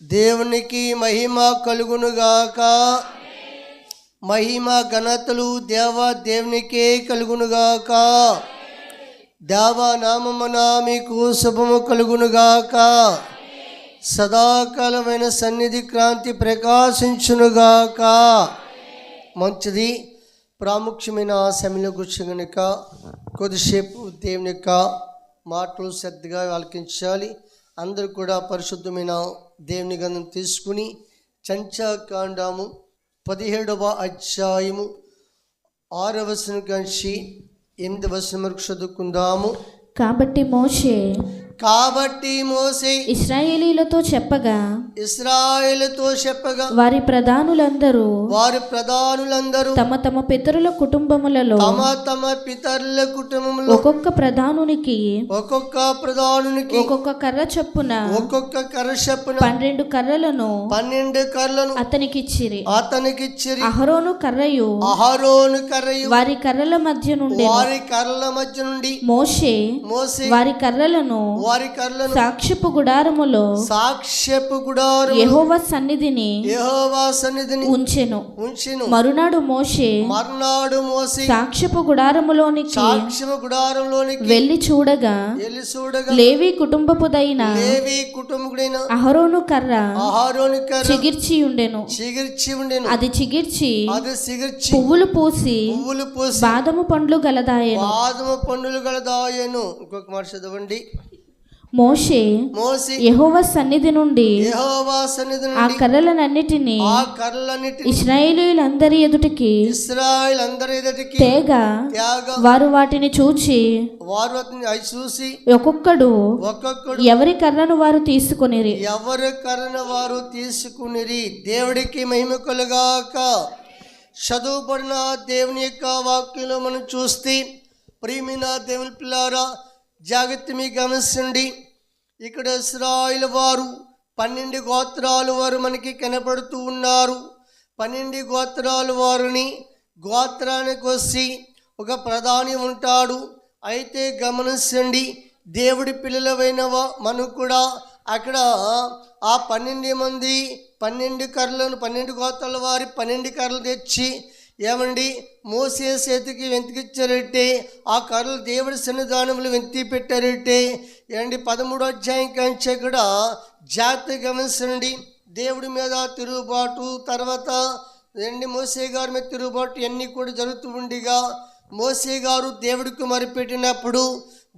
దేవునికి మహిమ కలుగునుగాక. మహిమ ఘనతలు దేవునికే కలుగునుగాక. దేవనామమున మీకు శుభము కలుగునుగాక. సదాకాలమైన సన్నిధి క్రాంతి ప్రకాశించునుగాక. మంచిది. ప్రాముఖ్యమైన సమయంలో కూర్చో కనుక కొద్దిసేపు దేవుని యొక్క మాటలు శ్రద్ధగా ఆలకించాలి. అందరూ కూడా పరిశుద్ధమైన దేవుని గ్రంథం తీసుకుని సంఖ్యాకాండము 17వ అధ్యాయము 6వ వచనం నుంచి 8వ వచనం వరకు చదువుకుందాము. కాబట్టి మోషే ఇశ్రాయేలీలతో చెప్పగా వారి ప్రధానులందరూ తమ తమ పితరుల కుటుంబములలో ఒక్కొక్క ప్రధానునికి ఒక్కొక్క కర్ర చొప్పున 12 కర్రలను అతనికిచ్చిరి. అహరోను కర్రయు వారి కర్రల మధ్య నుండి మోషే వారి కర్రలను సాక్ష్యపు గుడారములో యెహోవా సన్నిధిని ఉంచెను. మరునాడు మోషే సాక్ష్యపు గుడారములోనికి వెళ్ళి చూడగా లేవి కుటుంబపుదైన అహరోను కర్ర చిగిర్చి ఉండెను. అది చిగిర్చి పువ్వులు పూసి బాదము పండ్లు గలదాయెను. ఇంకొక మాట చదవండి. మోషే యెహోవా సన్నిధి నుండి ఆ కర్రలన్నిటిని ఇశ్రాయేలీయులందరి ఎదుటికి తేగా వారు వాటిని చూచి ఒక్కొక్కడు ఎవరి కర్రను వారు తీసుకొనిరి. దేవుడికి మహిమ కలుగాక. చదువుబడిన దేవుని యొక్క వాక్యంలో మనం చూస్తే ప్రియమైన దేవుని పిల్లారా, జాగ్రత్త మీ గమనించండి. ఇక్కడ ఇశ్రాయేలు వారు 12 గోత్రాలు వారు మనకి కనపడుతూ ఉన్నారు. 12 గోత్రాలు వారిని గోత్రానికి వచ్చి ఒక ప్రధాని ఉంటాడు. అయితే గమనించండి, దేవుడి పిల్లలైన మనం కూడా అక్కడ ఆ 12 మంది 12 కర్రలను 12 గోత్రాల వారి 12 కర్రలు తెచ్చి ఏమండి మోసే చేతికి వెంతికిచ్చారంటే ఆ కర్రలు దేవుడి సన్నిధానంలో వెంతి పెట్టారంటే ఏమండి 13వ అధ్యాయం కంటే కూడా జాగ్రత్త గమనించండి. దేవుడి మీద తిరుగుబాటు, తర్వాత ఏంటి మోసే గారి మీద తిరుగుబాటు ఇవన్నీ కూడా జరుగుతూ ఉండగా మోసే గారు దేవుడికి మరిపెట్టినప్పుడు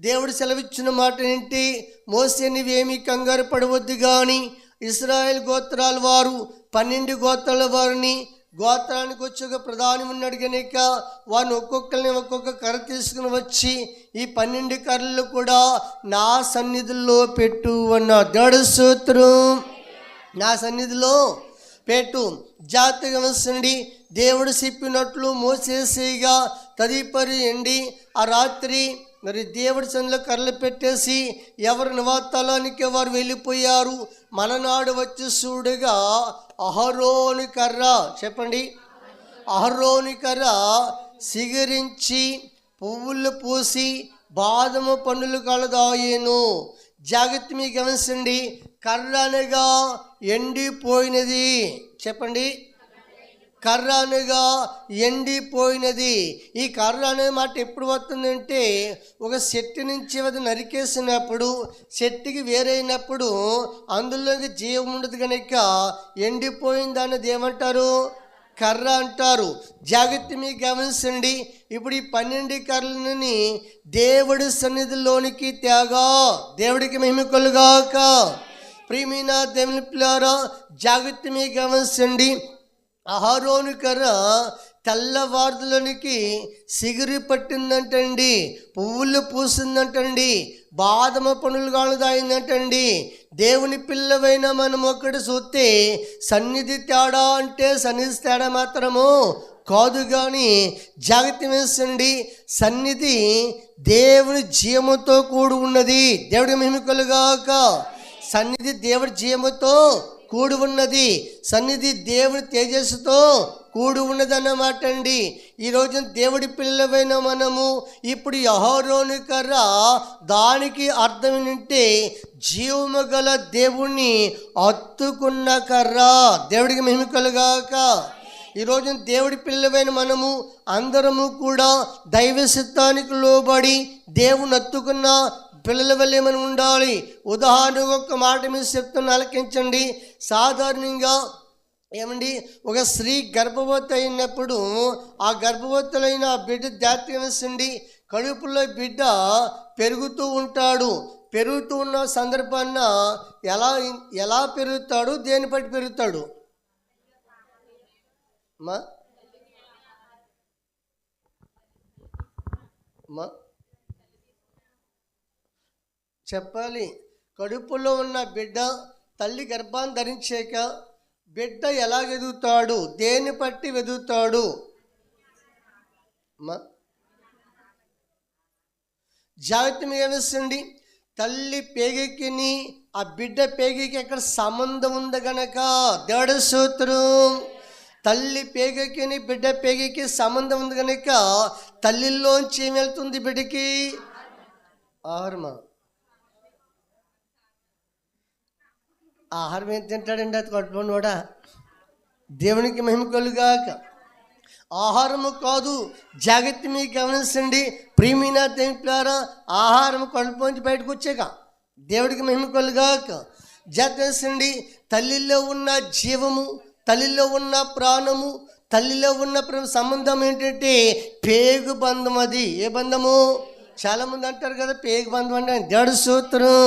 దేవుడు సెలవిచ్చిన మాట ఏంటి? మోసే నీవేమీ కంగారు పడవద్దు కానీ ఇశ్రాయేల్ గోత్రాల వారు 12 గోత్రాల వారిని గోత్రానికి వచ్చి ఒక ప్రధాని ఉన్నాడు కనుక వారిని ఒక్కొక్కరిని ఒక్కొక్క కర్ర తీసుకుని వచ్చి ఈ 12 కర్రలు కూడా నా సన్నిధిలో పెట్టు అన్నాడు. దేవుడి స్తోత్రం. నా సన్నిధిలో పెట్టు. జాగ్రత్తగా గమనించండి. దేవుడు చెప్పినట్లు మోసేసేగా తదుపరి ఎండి ఆ రాత్రి మరి దేవుడి సన్నిధిలో కర్రలు పెట్టేసి ఎవరు నివాతాలానికి వారు వెళ్ళిపోయారు. మననాడు వచ్చి చూడగా అహరోను కర్ర, చెప్పండి, అహరోను కర్ర సిగరించి పువ్వులు పూసి బాదము పండ్లు కలదాయేను. జాగ్రత్త మీ గమనించండి. కర్ర అనగా ఎండిపోయినది. చెప్పండి, కర్ర అనగా ఎండిపోయినది. ఈ కర్ర అనే మాట ఎప్పుడు వస్తుందంటే ఒక చెట్టు నుంచి అది నరికేసినప్పుడు చెట్టుకి వేరైనప్పుడు అందులోకి జీవం ఉండదు కనుక ఎండిపోయింది అన్నది ఏమంటారు? కర్ర అంటారు. జాగ్రత్త మీకు గమనించండి. ఇప్పుడు ఈ 12 కర్రలని దేవుడి సన్నిధిలోనికి తేగా. దేవుడికి మహిమ కలుగాక. ప్రియమైన దేవుని పిల్లారా, జాగ్రత్త మీకు గమనించండి. అహరోను కర్ర తెల్లవారులోనికి సిగిరి పట్టిందంటండి, పువ్వులు పూసిందంటండి, బాదమ పనులు కాలుదాయిందంటండి. దేవుని పిల్లవైన మనం ఒకటి చూస్తే సన్నిధి తేడా అంటే సన్నిధి తేడా మాత్రము కాదు కానీ జాగ్రత్త వేసండి. సన్నిధి దేవుని జీవముతో కూడి ఉన్నది. దేవుడి మహిమ కలుగాక. సన్నిధి దేవుడి జీవముతో కూడి ఉన్నది. సన్నిధి దేవుని తేజస్సుతో కూడి ఉన్నదన్నమాట అండి. ఈరోజు దేవుడి పిల్లలైన మనము ఇప్పుడు యెహోవాను కర్ర, దానికి అర్థం ఏంటంటే జీవము గల దేవుణ్ణి హత్తుకున్న కర్ర. దేవుడికి మహిమ కలుగాక. ఈరోజు దేవుడి పిల్లలైన మనము అందరము కూడా దైవ చిత్తానికి లోబడి దేవుని హత్తుకున్న పిల్లల వల్లే మనం ఉండాలి. ఉదాహరణకు ఒక మాట మీద చెప్తున్న ఆలకించండి. సాధారణంగా ఏమండి, ఒక స్త్రీ గర్భవతి అయినప్పుడు ఆ గర్భవతులైన బిడ్డ జాతీయండి కడుపులో బిడ్డ పెరుగుతూ ఉంటాడు. పెరుగుతూ ఉన్న సందర్భాన్న ఎలా పెరుగుతాడు, దేని బట్టి పెరుగుతాడు? చెప్పాలి. కడుపులో ఉన్న బిడ్డ తల్లి గర్భాన్ని ధరించాక బిడ్డ ఎలాగెదుగుతాడు, దేన్ని బట్టి వెదుగుతాడు? జాగ్రత్త గమనించండి. తల్లి పేగికిని ఆ బిడ్డ పేగికి ఎక్కడ సంబంధం ఉంది గనక, దేవుడి స్తోత్రం. తల్లి పేగికిని బిడ్డ పేగికి సంబంధం ఉంది కనుక తల్లిలోంచి ఏం వెళ్తుంది బిడ్డకి? ఆహారమా? ఆహారం ఏం తింటాడండి అది కట్టుకొని కూడా? దేవునికి మహిమ కలుగాక. ఆహారము కాదు, జాగ్రత్త మీకు గమనించండి ప్రియమైన దేవులారా. ఆహారం కడుపులోంచి బయటకు వచ్చాక దేవుడికి మహిమ కలుగాక. జాగ్రత్త. తల్లిలో ఉన్న జీవము, తల్లిలో ఉన్న ప్రాణము, తల్లిలో ఉన్న సంబంధం ఏంటంటే పేగు బంధం. అది ఏ బంధము? చాలామంది అంటారు కదా పేగు బంధం అంటే. దేవుడి స్తోత్రం.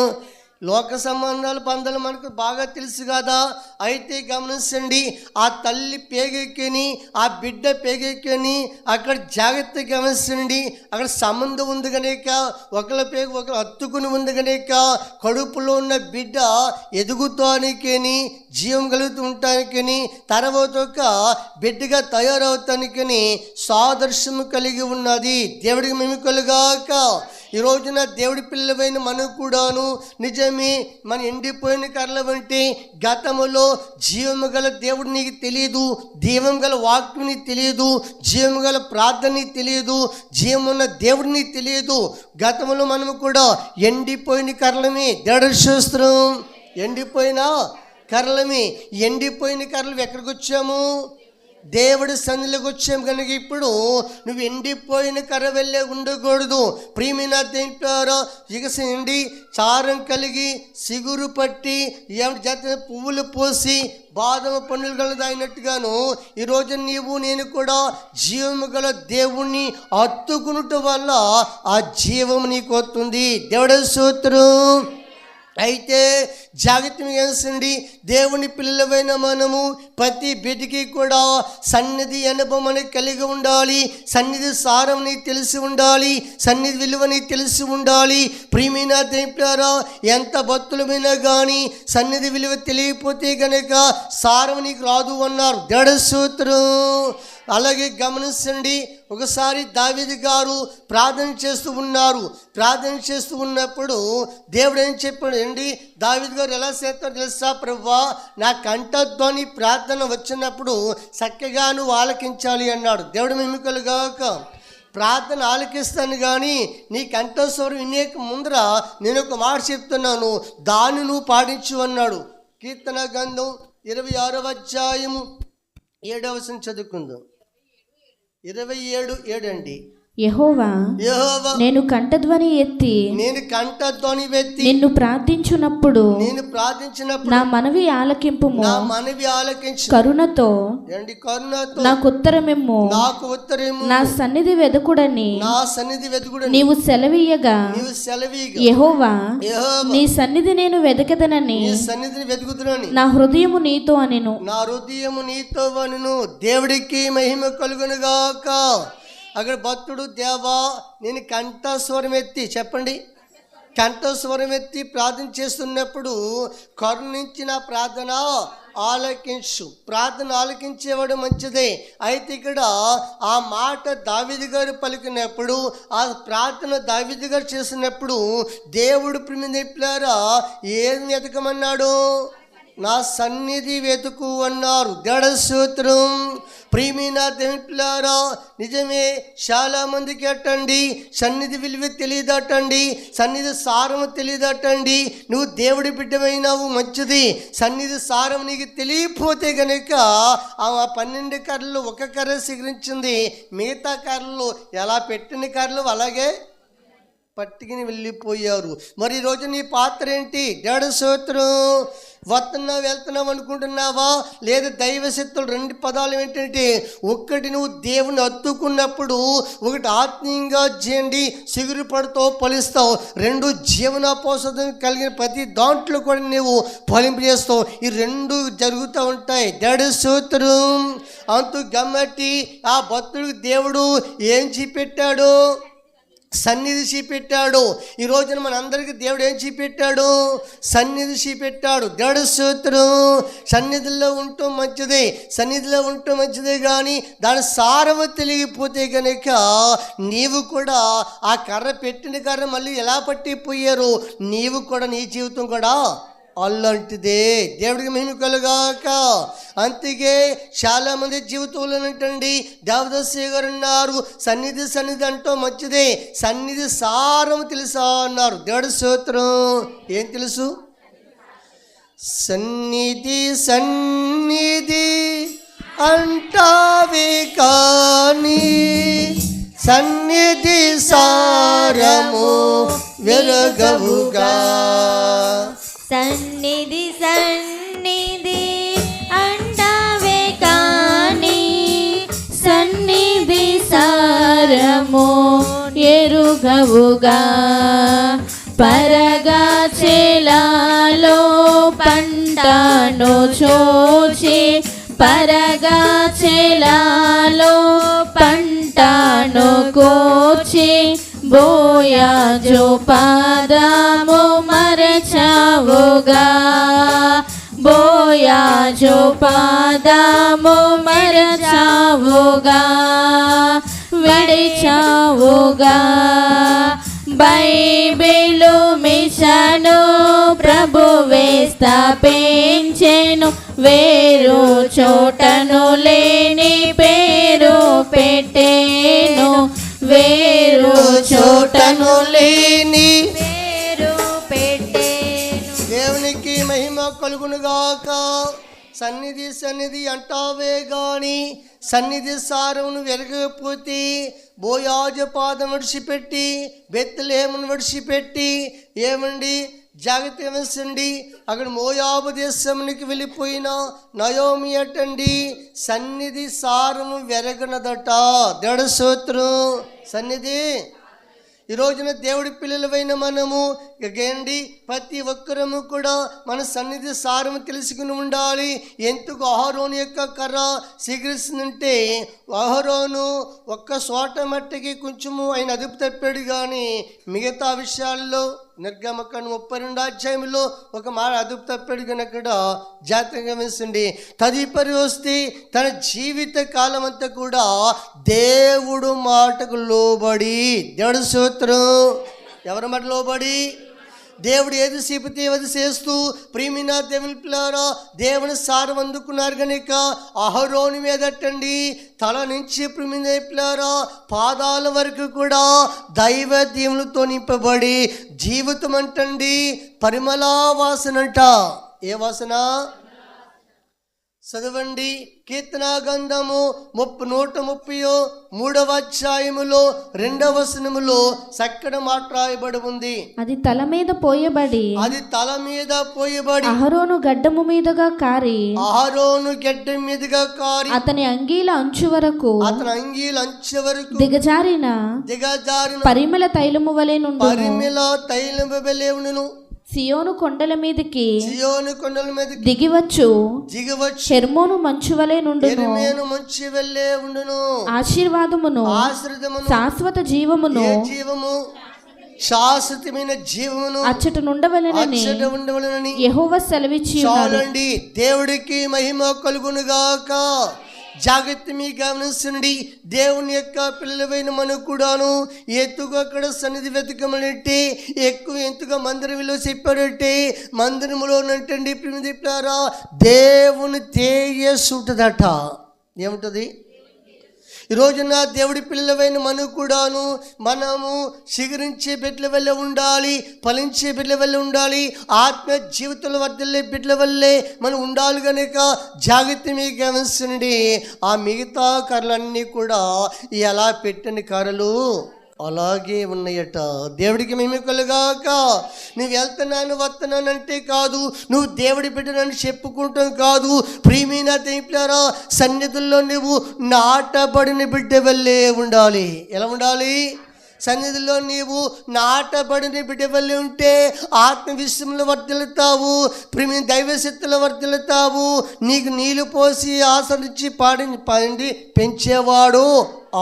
లోక సంబంధాలు బంధాలు మనకు బాగా తెలుసు కదా. అయితే గమనించండి, ఆ తల్లి పేగెక్కిని ఆ బిడ్డ పేగెక్కిని అక్కడ జాగ్రత్త గమనించండి. అక్కడ సంబంధం ఉంది కనుక ఒకళ్ళ పేగు ఒకరు హత్తుకుని ఉంది కనుక కడుపులో ఉన్న బిడ్డ ఎదుగుతానికని, జీవం కలుగుతూ ఉంటానికని, తర్వాత ఒక బిడ్డగా తయారవుతానికని సాదృశ్యము కలిగి ఉన్నది. దేవుడికి మేము కలుగాక. ఈ రోజున దేవుడి పిల్లవైన మనం కూడాను నిజమే మన ఎండిపోయిన కర్రల వంటి గతములో జీవము గల దేవుడు నీకు తెలియదు, జీవం గల వాక్యం నీకు తెలియదు, జీవము గల ప్రార్థన నీకు తెలియదు, జీవం ఉన్న దేవుడు నీకు తెలియదు. గతంలో మనము కూడా ఎండిపోయిన కర్రలమే. దేవుడి స్తోత్రం. ఎండిపోయిన కర్రలమే. ఎండిపోయిన కర్రలు ఎక్కడికి వచ్చాము? దేవుడి సన్నిధిలోకి వచ్చాము కనుక ఇప్పుడు నువ్వు ఎండిపోయిన కర్ర వెళ్ళే ఉండకూడదు. ప్రియమైన దేవులారా, ఇగసండి చారం కలిగి సిగురు పట్టి జాతి పువ్వులు పోసి బాదమ పండ్లు గలదైనట్టుగాను ఈరోజు నీవు నేను కూడా జీవము గల దేవుణ్ణి హత్తుకునుట వల్ల ఆ జీవము నీకు వస్తుంది. దేవుడి స్తోత్రం. అయితే జాగ్రత్తగా గమనించండి, దేవుని పిల్లలైన మనము ప్రతి బిడ్డకి కూడా సన్నిధి అనుభవం అనేది కలిగి ఉండాలి. సన్నిధి సారం నీకు తెలిసి ఉండాలి, సన్నిధి విలువ నీకు తెలిసి ఉండాలి. ప్రియమైన దేవులారా, ఎంత భక్తులమైనా కానీ సన్నిధి విలువ తెలియకపోతే కనుక సారం నీకు రాదు అన్నారు. దేవుడి స్తోత్రం. అలాగే గమనించండి, ఒకసారి దావీదు గారు ప్రార్థన చేస్తూ ఉన్నారు. ప్రార్థన చేస్తూ ఉన్నప్పుడు దేవుడు ఏం చెప్పాడు అండి, దావీదు గారు ఎలా చేస్తారో తెలుసా? ప్రభువా, నా కంఠధ్వని ప్రార్థన వచ్చినప్పుడు చక్కగా నువ్వు ఆలకించాలి అన్నాడు. దేవుడు మహిమకలుగాక. ప్రార్థన ఆలకిస్తాను కానీ నీ కంఠస్వరం వినేక ముందర నేను ఒక మాట చెప్తున్నాను, దాన్ని నువ్వు పాటించు అన్నాడు. కీర్తన గ్రంథం 26వ అధ్యాయము 7వ వచనం చదువుకుందాం. 27:7 అండి. యెహోవా, నేను కంఠధ్వని ఎత్తి నిన్ను ప్రార్థించున్నప్పుడు నా మనవి ఆలకింపుము. కరుణతో నాకు ఉత్తరమిమ్ము. నా సన్నిధి వెదకుడని నీవు సెలవీయగా యెహోవా, నీ సన్నిధి నేను వెదకదనని నా హృదయము నీతో అనెను. దేవుడికి మహిమ కలుగునుగాక. అక్కడ భక్తుడు, దేవా నేను కంఠస్వరం ఎత్తి, చెప్పండి, కంఠస్వరం ఎత్తి ప్రార్థన చేస్తున్నప్పుడు కరుణించిన ప్రార్థన ఆలకించు. ప్రార్థన ఆలకించేవాడు మంచిదే. అయితే ఇక్కడ ఆ మాట దావీదు గారు పలికినప్పుడు, ఆ ప్రార్థన దావీదు గారు చేసినప్పుడు దేవుడు ప్రియమైన ఏం వెతకమన్నాడు? నా సన్నిధి వెతుకు అన్నారు. దేడ స్తోత్రం. ప్రియమైన దేవుని పిల్లారా, నిజమే, చాలా మందికి అట్టండి సన్నిధి విలువ తెలియదటండి, సన్నిధి సారం తెలియదటండి. నువ్వు దేవుడి బిడ్డమైనావు, మంచిది. సన్నిధి సారం నీకు తెలియపోతే గనుక ఆ 12 కర్రలు ఒక కర్ర సిగరించింది, మిగతా కర్రలు ఎలా పెట్టిన కర్రలు అలాగే పట్టుకుని వెళ్ళిపోయారు. మరి ఈరోజు నీ పాత్ర ఏంటి? దేడ స్తోత్రం. వెళ్తున్నావు అనుకుంటున్నావా? లేదా దైవశక్తులు 2 పదాలు ఏంటంటే, ఒక్కటి నువ్వు దేవుని హత్తుకున్నప్పుడు, ఒకటి ఆత్మీయంగా చేయండి, సిగురు పడుతావు, ఫలిస్తావు. 2 జీవనోపాసం కలిగిన ప్రతి దాంట్లో కూడా నువ్వు ఫలింపు చేస్తావు. ఈ 2 జరుగుతూ ఉంటాయి. దేడ స్తోత్రం. అంతు గమ్మట్టి ఆ భక్తుడికి దేవుడు ఏం చూపెట్టాడు? సన్నిధి చూపెట్టాడు. ఈ రోజున మనందరికీ దేవుడు ఏం చూపెట్టాడు? సన్నిధి చూపెట్టాడు. దేడ స్తోత్రం. సన్నిధిలో ఉంటూ మంచిదే, సన్నిధిలో ఉంటూ మంచిదే, కానీ దాని సారము తెలియకపోతే కనుక నీవు కూడా ఆ కర్ర పెట్టిన కర్ర మళ్ళీ ఎలా పట్టిపోయారు, నీవు కూడా నీ జీవితం కూడా అలాంటిదే. దేవుడికి మహిమ కలుగాక. అందుకే చాలామంది జీవితంలో ఏంటండి, దేవదాసి గారు అన్నారు, సన్నిధి అంటూ మంచిదే, సన్నిధి సారం తెలుసా అన్నారు. దేవుడి స్తోత్రం. ఏం తెలుసు? సన్నిధి అంటావే కానీ సన్నిధి సారము వెరగవుగా. సన్నిధి అంటావే కానీ సన్నిధి సారము ఎరుగవుగా. పరగా చెలాలో పంటను చూచి, పరగా చెలాలో పంటను కోచి, బోయాజు పాదము మరచావుగా. బోయాజు పాదము మరచావుగా, విడిచావుగా. బైబిలు మిషను ప్రభువే స్థాపించెను, వేరు చోటను లేని పేరు పెట్టెను, వేరు చోటను లేని పేరు పెట్టెను. దేవునికి మహిమ కలుగునుగాక. సన్నిధి అంటావే గాని సన్నిధి సారమును వెరగకపోతే, బోయాజు పాదం విడిచిపెట్టి బెత్లెహేమును విడిచిపెట్టి ఏమండి జాగ్రత్త వహించండి. అక్కడ మోయాబు దేశానికి వెళ్ళిపోయిన నయోమి అటండి సన్నిధి సారము వెరగనదట. దేడ స్తోత్రం. సన్నిధి ఈ రోజున దేవుడి పిల్లలమైన మనము ఏంటి, ప్రతి ఒక్కరము కూడా మన సన్నిధి సారము తెలుసుకుని ఉండాలి. ఎందుకు అహరోను యొక్క కర్ర సిగిరిస్తుందంటే, అహరోను ఒక్క చోట మట్టికి కొంచెము ఆయన అదుపు తప్పాడు, కానీ మిగతా విషయాల్లో నిర్గమకాండం 32 అధ్యాయంలో ఒక మాట అదుపు తప్పాడు కనుక జాగ్రత్తగా వేసండి. తదుపరి వస్తే తన జీవిత కాలం అంతా కూడా దేవుడు మాటకు లోబడి, దేవుడు స్తోత్రం, ఎవరి మాట లోబడి, దేవుడు ఏది చెబితే అది చేస్తూ ప్రియమైన దేవుని పిల్లారా దేవుని సారం అందుకున్నారు కనుక అహరోను మీదటండి తల నుంచి ప్రియమైన పిల్లారా పాదాల వరకు కూడా దైవ దీవులతో నింపబడి జీవితం అంటండి పరిమళ వాసనంట. ఏ వాసన? చదవండి కీర్తన గ్రంథము 133వ అధ్యాయములో 2వ వచనములో చక్కటి మాట రాయబడి ఉంది. అది తల మీద పోయబడి అహరోను గడ్డము మీదుగా కారి అతని అంగీల అంచు వరకు దిగజారిన పరిమళ తైలము వలె నుండును. సియోను కొండల మీదకి దిగివచ్చు హెర్మోను మంచు వలె నుండును. ఆశీర్వాదమును శాశ్వత జీవమును శాశ్వతమైన జీవమును అచ్చట నుండవలెనని యెహోవా సెలవిచ్చి ఉన్నాడు. దేవుడికి మహిమ కలుగునుగాక. జాగ్రత్త మీ గమనించండి. దేవుని యొక్క పిల్లలైన మనకు కూడాను ఎత్తుగా అక్కడ సన్నిధి వెతకమనంటే ఎక్కువ ఎంతుగా మందిరంలో చెప్పాడంటే మందిరంలో నంటండి ప్రిమిదిప్పారా దేవుని తేజస్సు ఉంటుందట. ఏముంటుంది? ఈరోజున దేవుడి పిల్లలైన మనకు కూడాను మనము శిఖరించే బిడ్డల వల్ల ఉండాలి, ఫలించే బిడ్డల వల్ల ఉండాలి, ఆత్మ జీవితంలో వర్ధిల్లే బిడ్డల వల్లే మనం ఉండాలి. కనుక జాగ్రత్త మీ గమనించండి. ఆ మిగతా కర్రలన్నీ కూడా ఎలా పెట్టిన కర్రలు అలాగే ఉన్నాయట. దేవుడికి మేము కలుగాక. నువ్వు వెళ్తున్నాను వస్తున్నానంటే కాదు, నువ్వు దేవుడి బిడ్డనని చెప్పుకుంటాం కాదు. ప్రియమైన దేవులారా సన్నిధుల్లో నువ్వు నాటబడిన బిడ్డ వల్లే ఉండాలి. ఎలా ఉండాలి? సన్నిధిలో నీవు నాటబడిన బిడ్డ వల్లే ఉంటే ఆత్మవిశ్వంలో వర్ధిల్లుతావు, ప్రేమ దైవశక్తిలో వర్ధిల్లుతావు. నీకు నీళ్ళు పోసి ఆసరించి పాడి పెంచేవాడు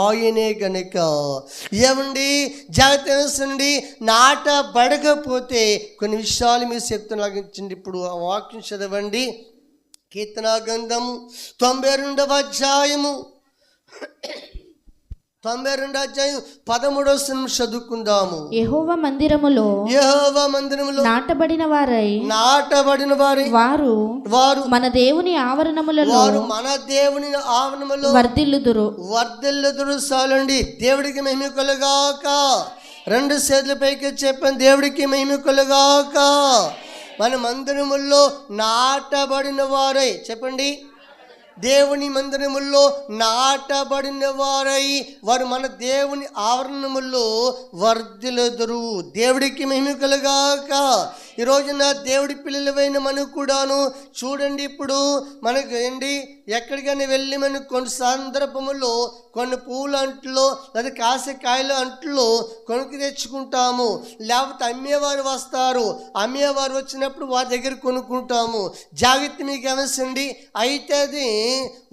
ఆయనే గనుక. ఏమండి జాగ్రత్త నాటబడకపోతే కొన్ని విషయాలు మీరు చెప్తున్నా లాగించండి. ఇప్పుడు ఆ వాక్యం చదవండి. కీర్తనా గ్రంథము 92వ అధ్యాయము 92వ అధ్యాయం 13వ వచనం చదువుకుందాము. యెహోవా మందిరములో నాటబడిన వారై వారు మన దేవుని ఆవరణములలో వర్ధిల్లుదురు. చాలండి. దేవుడికి మహిమ కలుగాక. రెండు చేతుల పైకి చెప్పండి, దేవుడికి మహిమ కలుగాక. మన మందిరముల్లో నాటబడిన వారై చెప్పండి, దేవుని మందిరముల్లో నాటబడిన వారై వారు మన దేవుని ఆవరణముల్లో వర్ధిల్లుదురు. దేవుడికి మహిమ కలుగాక. ఈరోజున దేవుడి పిల్లలైన మనకు కూడాను చూడండి. ఇప్పుడు మనకు ఏంటి ఎక్కడికైనా వెళ్ళి మనకు కొన్ని సందర్భములో కొన్ని పూల అంట్లో లేదా కాసకాయల అంట్లో కొనుక్కు తెచ్చుకుంటాము. లేకపోతే అమ్మేవారు వస్తారు, అమ్మేవారు వచ్చినప్పుడు వారి దగ్గర కొనుక్కుంటాము. జాగ్రత్త మీకు గమనించండి. అయితే అది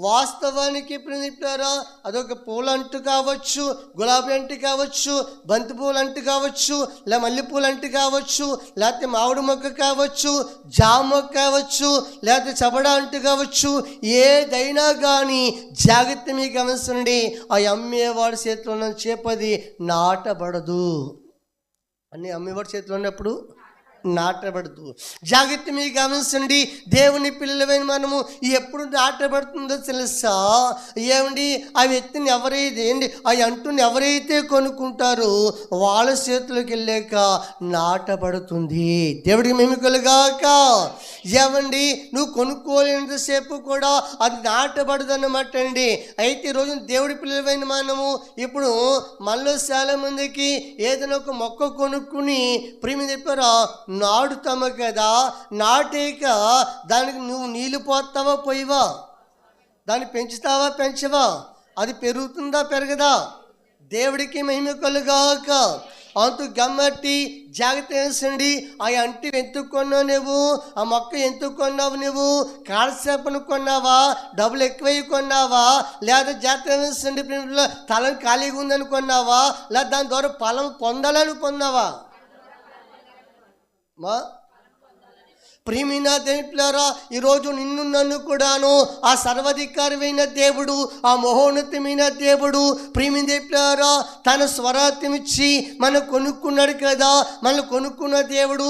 వాస్తవానికి ప్రియులారా అదొక పూల అంటు కావచ్చు, గులాబీ అంటు కావచ్చు, బంతి పూల అంటు కావచ్చు, లేదా మల్లెపూల అంటు కావచ్చు, లేకపోతే మామిడి మొక్క కావచ్చు, జామ మొక్క కావచ్చు, లేకపోతే చబడా అంటు కావచ్చు. ఏదైనా కానీ జాగ్రత్త మీకు గమనించండి. ఆ అమ్మేవాడి చేతిలో ఉన్న చేపది నాటబడదు. అన్ని అమ్మేవాడి చేతిలో ఉన్నప్పుడు నాటబడదు. జాగ్రత్త మీకు గమనించండి. దేవుని పిల్లలమైన మనము ఎప్పుడు నాటబడుతుందో తెలుసా? ఏమండి ఆ వ్యక్తిని ఎవరైతే ఆ అంటుని ఎవరైతే కొనుక్కుంటారో వాళ్ళ చేతులకు వెళ్ళాక నాటబడుతుంది. దేవుడికి మేము కలుగాక. ఏమండి నువ్వు కొనుక్కోలేనంతసేపు కూడా అది నాటబడదు అన్నమాట అండి. అయితే ఈరోజు దేవుడి పిల్లలమైన మనము ఇప్పుడు మనలో చాలా మందికి ఏదైనా ఒక మొక్క కొనుక్కుని ప్రేమ చెప్పారా నాటుతాము కదా. నాటేక దానికి నువ్వు నీళ్ళు పోస్తావా పోయివా? దాన్ని పెంచుతావా పెంచవా? అది పెరుగుతుందా పెరగదా? దేవుడికి మహిమ కలుగాక. అంతు గమ్మట్టి జాగ్రత్త వేసండి. ఆ అంటి ఎందుకు కొన్నావు నువ్వు? ఆ మొక్క ఎందుకు కొన్నావు నువ్వు? కాలసేపను కొన్నావా? డబ్బులు ఎక్కువ కొన్నావా? లేదా జాగ్రత్త వేసండి తలం ఖాళీగా ఉందని కొన్నావా? లేదా దాని ద్వారా ఫలం పొందాలని కొన్నావా? మా ప్రియమైన దేవులారా ఈరోజు నిన్ను నన్ను కూడాను ఆ సర్వాధికారమైన దేవుడు, ఆ మహోన్నతమైన దేవుడు ప్రియమైన దేవులారా తన స్వరాత్మిచ్చి మనం కొనుక్కున్నాడు కదా. మనం కొనుక్కున్న దేవుడు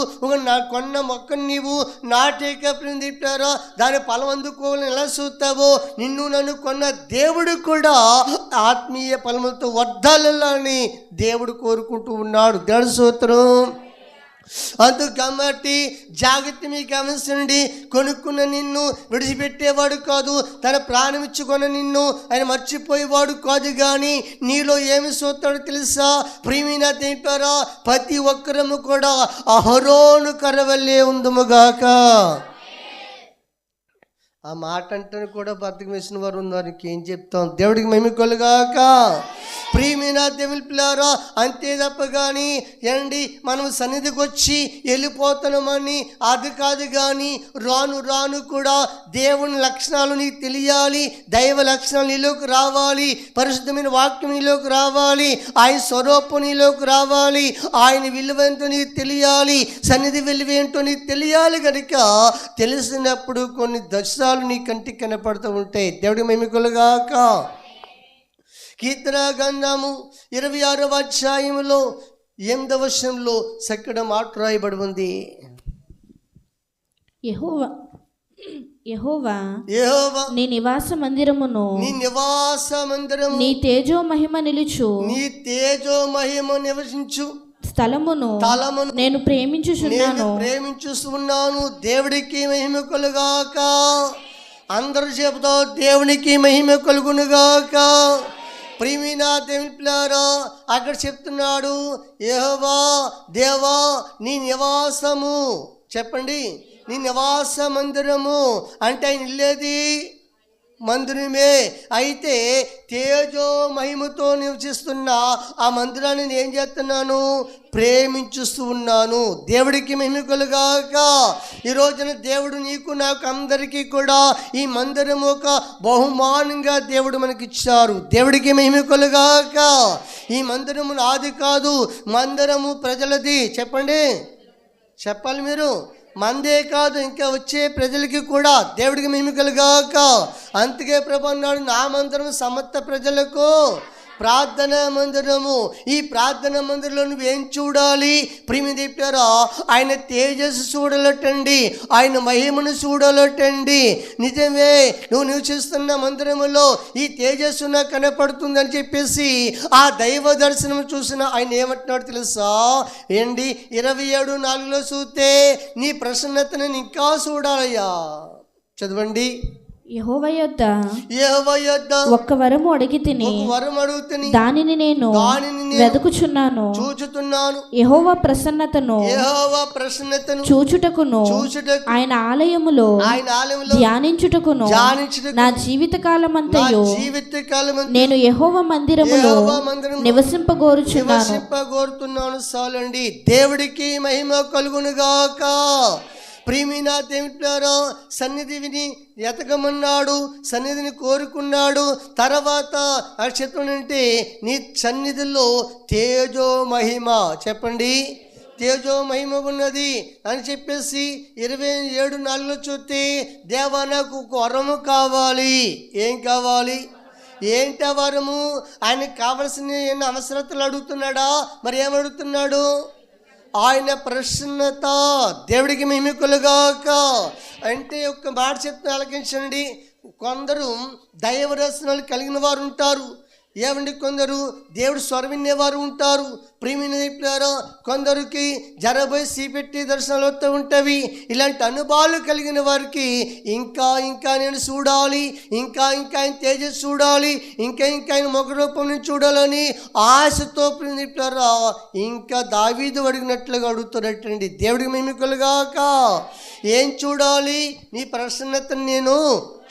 కొన్న మొక్కను నీవు నాటేక ప్రియమైన దేవులారా దాని ఫలం అందుకోవాలని ఎలా చూస్తావో నిన్ను నన్ను కొన్న దేవుడు కూడా ఆత్మీయ ఫలములతో వర్ధాలని దేవుడు కోరుకుంటూ ఉన్నాడు. దేవుడి స్తోత్రం. అందుకు కాబట్టి జాగ్రత్త మీకు గమనించండి. కొనుక్కున్న నిన్ను విడిచిపెట్టేవాడు కాదు, తన ప్రాణం ఇచ్చుకున్న నిన్ను ఆయన మర్చిపోయేవాడు కాదు. కానీ నీలో ఏమి చూస్తాడో తెలుసా? ప్రియమైన దేవులారా ప్రతి ఒక్కరము కూడా అహరోను కర్రవల్లే ఉందుముగాక. ఆ మాట అంటే కూడా బద్దకం వేసిన వారు ఉన్నారు. ఇంకేం చెప్తాం? దేవుడికి మహిమ కలుగాక. ప్రియమైన దేవుని పిల్లారా అంతే తప్ప కానీ ఏంటి మనం సన్నిధికి వచ్చి వెళ్ళిపోతున్నామని అది కాదు. కానీ రాను రాను కూడా దేవుని లక్షణాలు నీకు తెలియాలి, దైవ లక్షణాలు నీలోకి రావాలి, పరిశుద్ధమైన వాక్యం నీలోకి రావాలి, ఆయన స్వరూపం నీలోకి రావాలి, ఆయన విలువ ఏంటో నీకు తెలియాలి, సన్నిధి విలువ ఏంటో నీకు తెలియాలి. కనుక తెలిసినప్పుడు కొన్ని దశ మందిరాలు నీ కంటికి కనపడుతూ ఉంటాయి. దేవుడికి మహిమ కలుగాక. కీర్తన గ్రంథము 26వ అధ్యాయములో 8వ వచనంలో చక్కటి మాట రాయబడి ఉంది. యెహోవా యెహోవా నీ నివాస మందిరమును నీ తేజో మహిమ నివసించు స్థలమును నేను ప్రేమించుస్తున్నాను. దేవుడికి మహిమ కలుగాక. అందరూ చెబుతా దేవునికి మహిమ కలుగునుగాక. ప్రియమైన దేవుని పిల్లారా, అక్కడ చెప్తున్నాడు యెహోవా దేవా నీ నివాసము, చెప్పండి, నీ నివాస మందిరము అంటే ఆయన ఇల్లేది మందిరమే. అయితే తేజో మహిమతో నివసిస్తున్న ఆ మందిరాన్ని నేను ఏం చేస్తున్నాను? ప్రేమించుస్తూ ఉన్నాను. దేవుడికి మహిమ కలుగాక. ఈ రోజున దేవుడు నీకు నాకు అందరికీ కూడా ఈ మందిరం ఒక బహుమానంగా దేవుడు మనకిచ్చారు. దేవుడికి మహిమ కలుగాక. ఈ మందిరము నాది కాదు, మందిరము ప్రజలది. చెప్పండి, చెప్పాలి మీరు. మందే కాదు, ఇంకా వచ్చే ప్రజలకి కూడా దేవుడికి మహిమ కలుగాక. అందుకే ప్రభు అన్నాడు, నా మందిరం సమస్త ప్రజలకు ప్రార్థన మందిరము. ఈ ప్రార్థన మందిరంలో నువ్వేం చూడాలి? ప్రియమి చెప్పారా, ఆయన తేజస్సు చూడాలటండి, ఆయన మహిమను చూడాలటండి. నిజమే, నువ్వు నివసిస్తున్న మందిరములో ఈ తేజస్సు నాకు కనపడుతుందని చెప్పేసి ఆ దైవ దర్శనం చూసిన ఆయన ఏమంటున్నాడు తెలుసా? ఏంటి 27:4 చూస్తే నీ ప్రసన్నతను ఇంకా చూడాలయ్యా. చదవండి. యెహోవా యొద్ద ఒక్క వరము అడిగితిని, దానిని నేను వెదుకుచున్నాను, చూచుతున్నాను. యెహోవా ప్రసన్నతను చూచుటకును ఆయన ఆలయములో ధ్యానించుటకును నా జీవిత కాలమంతయు నేను యెహోవా మందిరములో నివసింపగోరుచున్నాను. చాలండి. దేవుడికి మహిమ కలుగునుగాక. ప్రియమైన దేవుడారా, సన్నిధిని ఎతకమన్నాడు, సన్నిధిని కోరుకున్నాడు. తర్వాత అక్షత్రునంటే నీ సన్నిధిలో తేజో మహిమ, చెప్పండి, తేజో మహిమ ఉన్నది అని చెప్పేసి 27:4 చూస్తే దేవా నాకు ఒక వరము కావాలి. ఏం కావాలి? ఏంటి ఆ వరము? ఆయనకు కావలసిన ఎన్ని అవసరతలు అడుగుతున్నాడా? మరి ఏమడుగుతున్నాడు? ఆయన ప్రసన్నత. దేవుడికి మహిమ కలుగాక. అంటే ఒక్క మాట చెప్తున్నా, ఆలకించండి. కొందరు దైవ దర్శనాలు కలిగిన వారు ఉంటారు. ఏమండి, కొందరు దేవుడు స్వరం వినేవారు ఉంటారు. ప్రియమైన చెప్పారా, కొందరికి జరబోయి సీపెట్టి దర్శనాలు వస్తూ ఉంటవి. ఇలాంటి అనుభవాలు కలిగిన వారికి ఇంకా ఇంకా నేను చూడాలి, ఇంకా ఇంకా ఆయన తేజస్సు చూడాలి, ఇంకా ఇంకా ఆయన మొగ రూపం నుంచి చూడాలని ఆశతో చెప్పారా ఇంకా దావీదు అడిగినట్లుగా అడుగుతున్నట్టండి. దేవుడికి మహిమ కలుగాక. ఏం చూడాలి? నీ ప్రసన్నతను నేను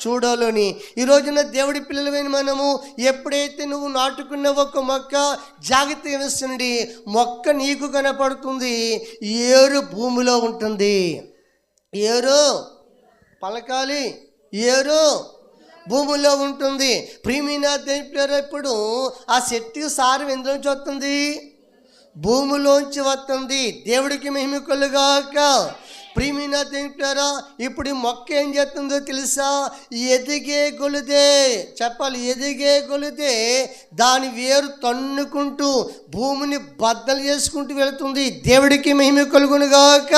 చూడాలని. ఈ రోజున దేవుడి పిల్లలమైన మనము ఎప్పుడైతే నువ్వు నాటుకున్న ఒక మొక్క జాగ్రత్తగా వేస్తుండి, మొక్క నీకు కనపడుతుంది, ఏరు భూమిలో ఉంటుంది. ఏరు పలకాలి, ఏరు భూమిలో ఉంటుంది. ప్రియమైన దేవుడు ఎప్పుడు ఆ చెట్టుకి సారం ఎందులోంచి వస్తుంది? భూమిలోంచి వస్తుంది. దేవుడికి మహిమ కలుగాక. ప్రియమైన దేవుడారా, ఇప్పుడు ఈ మొక్క ఏం చేస్తుందో తెలుసా? ఎదిగే కొలిదే, చెప్పాలి, ఎదిగే కొలిదే దాని వేరు తన్నుకుంటూ భూమిని బద్దలు చేసుకుంటూ వెళుతుంది. దేవుడికి మహిమ కలుగునుగాక.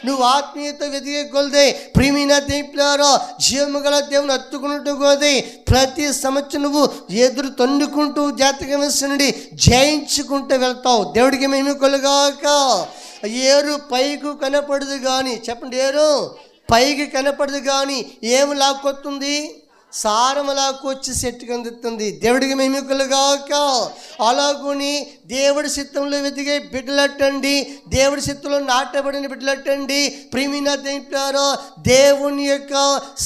నువ్వు ఆత్మీయత ఎదిగే కొలిదే ప్రియమైన దేవుడారా, జీవము గల దేవుని హత్తుకుంటూ కొలిదే ప్రతి సంవత్సరం నువ్వు ఎదురు తన్నుకుంటూ జాతకం నుండి జయించుకుంటూ వెళ్తావు. దేవుడికి మహిమ కలుగాక. ఏరు పైకి కనపడదు కానీ, చెప్పండి, ఏరు పైకి కనపడదు కానీ ఏమి లాక్కొస్తుంది? సారము లాక్కొచ్చి చెట్టుకు అందుతుంది. దేవుడికి మహిమ కలుగాక. అలాగుని దేవుడి చిత్తంలో వెతికే బిడ్డలట్టండి, దేవుడి చిత్తంలో నాటబడిన బిడ్డలట్టండి. ప్రియమైన దేవుడారా, దేవుని యొక్క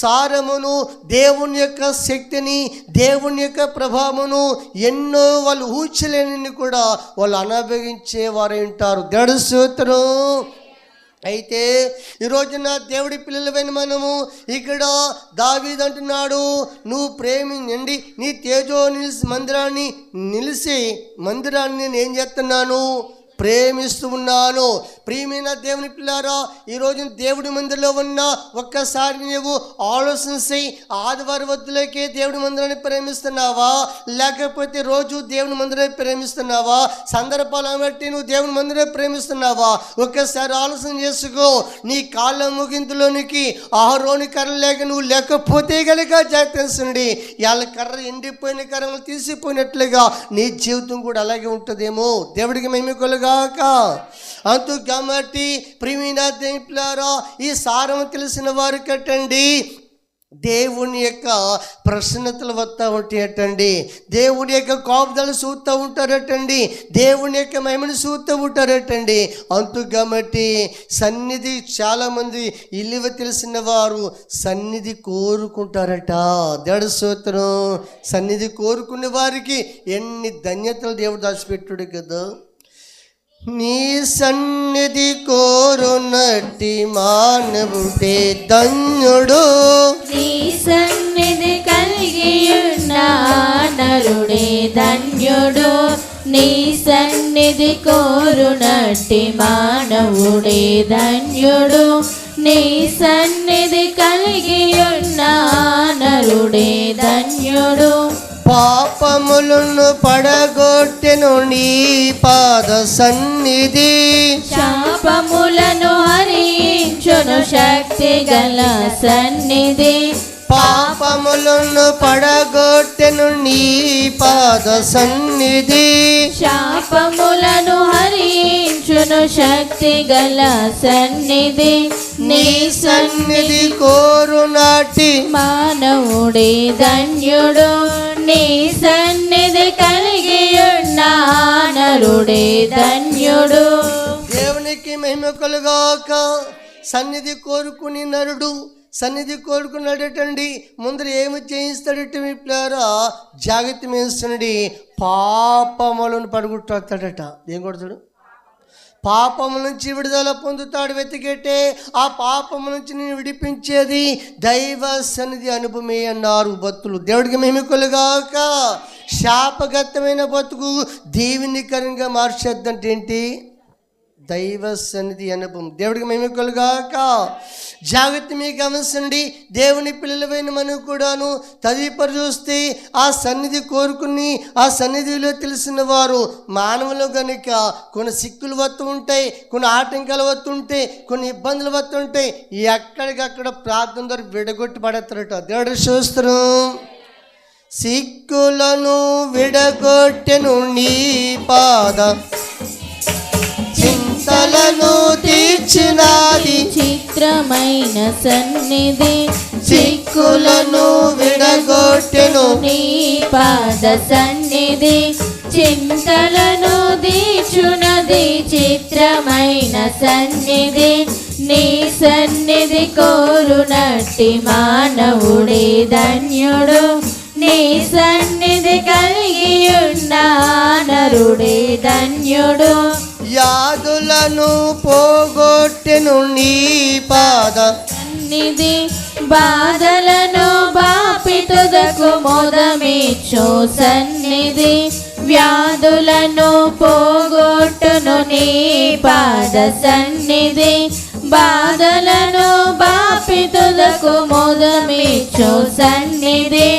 సారమును, దేవుని యొక్క శక్తిని, దేవుని యొక్క ప్రభావమును ఎన్నో వాళ్ళు ఊచలేని కూడా వాళ్ళు అనుభవించేవారు ఉంటారు. దేవుడి స్తోత్రం. అయితే ఈ రోజున దేవుడి పిల్లలమైన మనము ఇక్కడ దావీదు అంటున్నాడు, నువ్వు ప్రేమించండి, నీ తేజో మందిరాన్ని నేను ఏం చేస్తున్నాను? ప్రేమిస్తూ ఉన్నాను. ప్రియమైన దేవుని పిల్లారా, ఈరోజు దేవుడి మందిరంలో ఉన్న ఒక్కసారి నీవు ఆలోచన చేయి. ఆదివారం వద్దులకే దేవుడి మందిరాన్ని ప్రేమిస్తున్నావా, లేకపోతే రోజు దేవుని మందిరాన్ని ప్రేమిస్తున్నావా, సందర్భాలను బట్టి నువ్వు దేవుని మందిరాన్ని ప్రేమిస్తున్నావా? ఒక్కసారి ఆలోచన చేసుకో. నీ కాళ్ళ ముగింపులోనికి ఆరోని కర్ర లేక నువ్వు లేకపోతే కనుక జాగ్రత్త. వాళ్ళ కర్ర ఎండిపోయిన కర్రలు తీసిపోయినట్లుగా నీ జీవితం కూడా అలాగే ఉంటుందేమో. దేవుడికి మహిమ కలుగాక. అంతు కాబట్టి ప్రియమైన దేవులారా, ఈ సారం తెలిసిన వారు కట్టండి దేవుని యొక్క ప్రసన్నతలు వస్తూ ఉంటాయటండి, దేవుని యొక్క కాపుదలు చూస్తూ ఉంటారటండి, దేవుని యొక్క మహిమను చూస్తూ ఉంటారటండి. అంతు కాబట్టి సన్నిధి చాలామంది ఇల్లువ తెలిసిన వారు సన్నిధి కోరుకుంటారట. దేవుడి స్తోత్రం. సన్నిధి కోరుకునే వారికి ఎన్ని ధన్యతలు దేవుడు దాచిపెట్టుడు కదా. నీ సన్నిధి కోరునట్టి మానవుడే ధన్యుడు, నీ సన్నిధి కలిగి ఉన్న నరుడే ధన్యుడు, నీ సన్నిధి కోరునట్టి మానవుడే ధన్యుడు, నీ సన్నిధి కలిగి ఉన్న నరుడే ధన్యుడు. పాపములను పడగొట్టెను నీ పాద సన్నిధి, శాపములను హరించును శక్తి గల సన్నిధి, పాపములను పడగొట్టెను నీ పాద సన్నిధి, శాపములను హరించును శక్తి గల సన్నిధి, నీ సన్నిధి కోరునాటి మానవుడే ధన్యుడు, నీ సన్నిధి కలిగి ఉన్న నరుడే ధన్యుడు. దేవునికి మహిమ కలుగాక. సన్నిధి కోరుకుని నరుడు సన్నిధి కోరుకున్నాడటండి. ముందర ఏమి చేయిస్తాడట మీ పిల్లారా, జాగ్రత్త వేస్తాడండి. పాపములను పడగొట్టాడట. ఏం కొడతాడు? పాపము నుంచి విడుదల పొందుతాడు. వెతికేటే ఆ పాపము నుంచి నేను విడిపించేది దైవ సన్నిధి అనుభవమే అన్నారు భక్తులు. దేవుడికి మహిమ కలుగాక. శాపగతమైన బతుకు దీవెనకరంగా మార్చేద్దంటే ఏంటి? దైవ సన్నిధి అనుభవం. దేవుడికి మహిమ కలుగాక. జాగ్రత్త మీకు గమనించండి. దేవుని పిల్లలమైన మనం కూడాను తదుపరి చూస్తే ఆ సన్నిధి కోరుకుని ఆ సన్నిధిలో తెలిసిన వారు మానవులు కనుక కొన్ని సిక్కులు వస్తూ ఉంటాయి, కొన్ని ఆటంకాలు వస్తుంటాయి, కొన్ని ఇబ్బందులు వస్తుంటాయి. ఎక్కడికక్కడ ప్రార్థన ద్వారా విడగొట్టి పడతారట. దేవుడు చూస్తారు. సిక్కులను విడగొట్టెను నీ పాద, చింతలను తీర్చినాది చిత్రమైన సన్నిధి, సిక్కులను విడగొట్టెను నీ పాద సన్నిధి, చింతలను తీర్చునది చిత్రమైన సన్నిధి, నీ సన్నిధి కోరునట్టి మానవుడే ధన్యుడు, నీ సన్నిధి కలిగి ఉన్న నరుడే ధన్యుడు. యాదులను పోగొట్టెను నీ పాద సన్నిధి, బాధలను బాపితుదకు మోదమిచ్చు సన్నిధి, వ్యాధులను పోగొట్టును నీ పాద సన్నిధి, బాధలను బాపితుదకు మోదమిచ్చు సన్నిధి,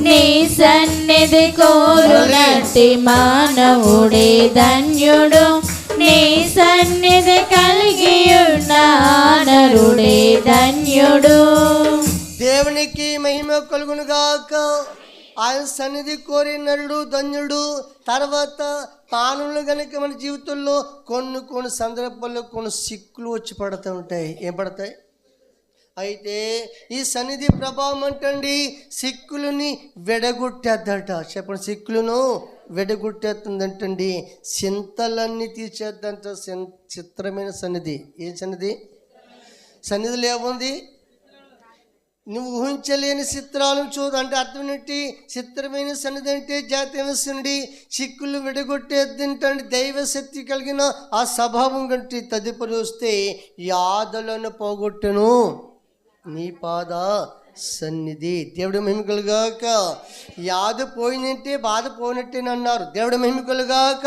నీ సన్నిధి కోరునట్టి మానవుడే ధన్యుడు, నీ సన్నిధి కలిగి ఉన్న నరుడే ధన్యుడు. దేవునికి మహిమ కలుగునుగాక. ఆయన సన్నిధి కోరే నరుడు ధన్యుడు. తర్వాత పానులు కనుక మన జీవితంలో కొన్ని సందర్భాల్లో కొన్ని సిక్కులు వచ్చి పడుతూ ఉంటాయి. ఏం పడతాయి? అయితే ఈ సన్నిధి ప్రభావం అంటండి సిక్కులని విడగొట్టేద్దట. చెప్పండి, సిక్కులను విడగొట్టేస్తుందంటండి. చింతలన్నీ తీర్చేద్దంట. చిత్రమైన సన్నిధి. ఏ సన్నిధి? సన్నిధిలో ఏముంది? నువ్వు ఊహించలేని చిత్రాలను చూడు అంటే అర్థం ఏంటి? చిత్రమైన సన్నిధి అంటే జాతీయ చిక్కులు విడగొట్టేద్దంటండి. దైవశక్తి కలిగిన ఆ స్వభావం కంటే తదుపరి వస్తే యాదలను పోగొట్టెను నీ పాద సన్నిధి. దేవుడు మహిమకలుగాక. యాద పోయినంటే బాధ పోయినట్టేనన్నారు. దేవుడు మహిమకలుగాక.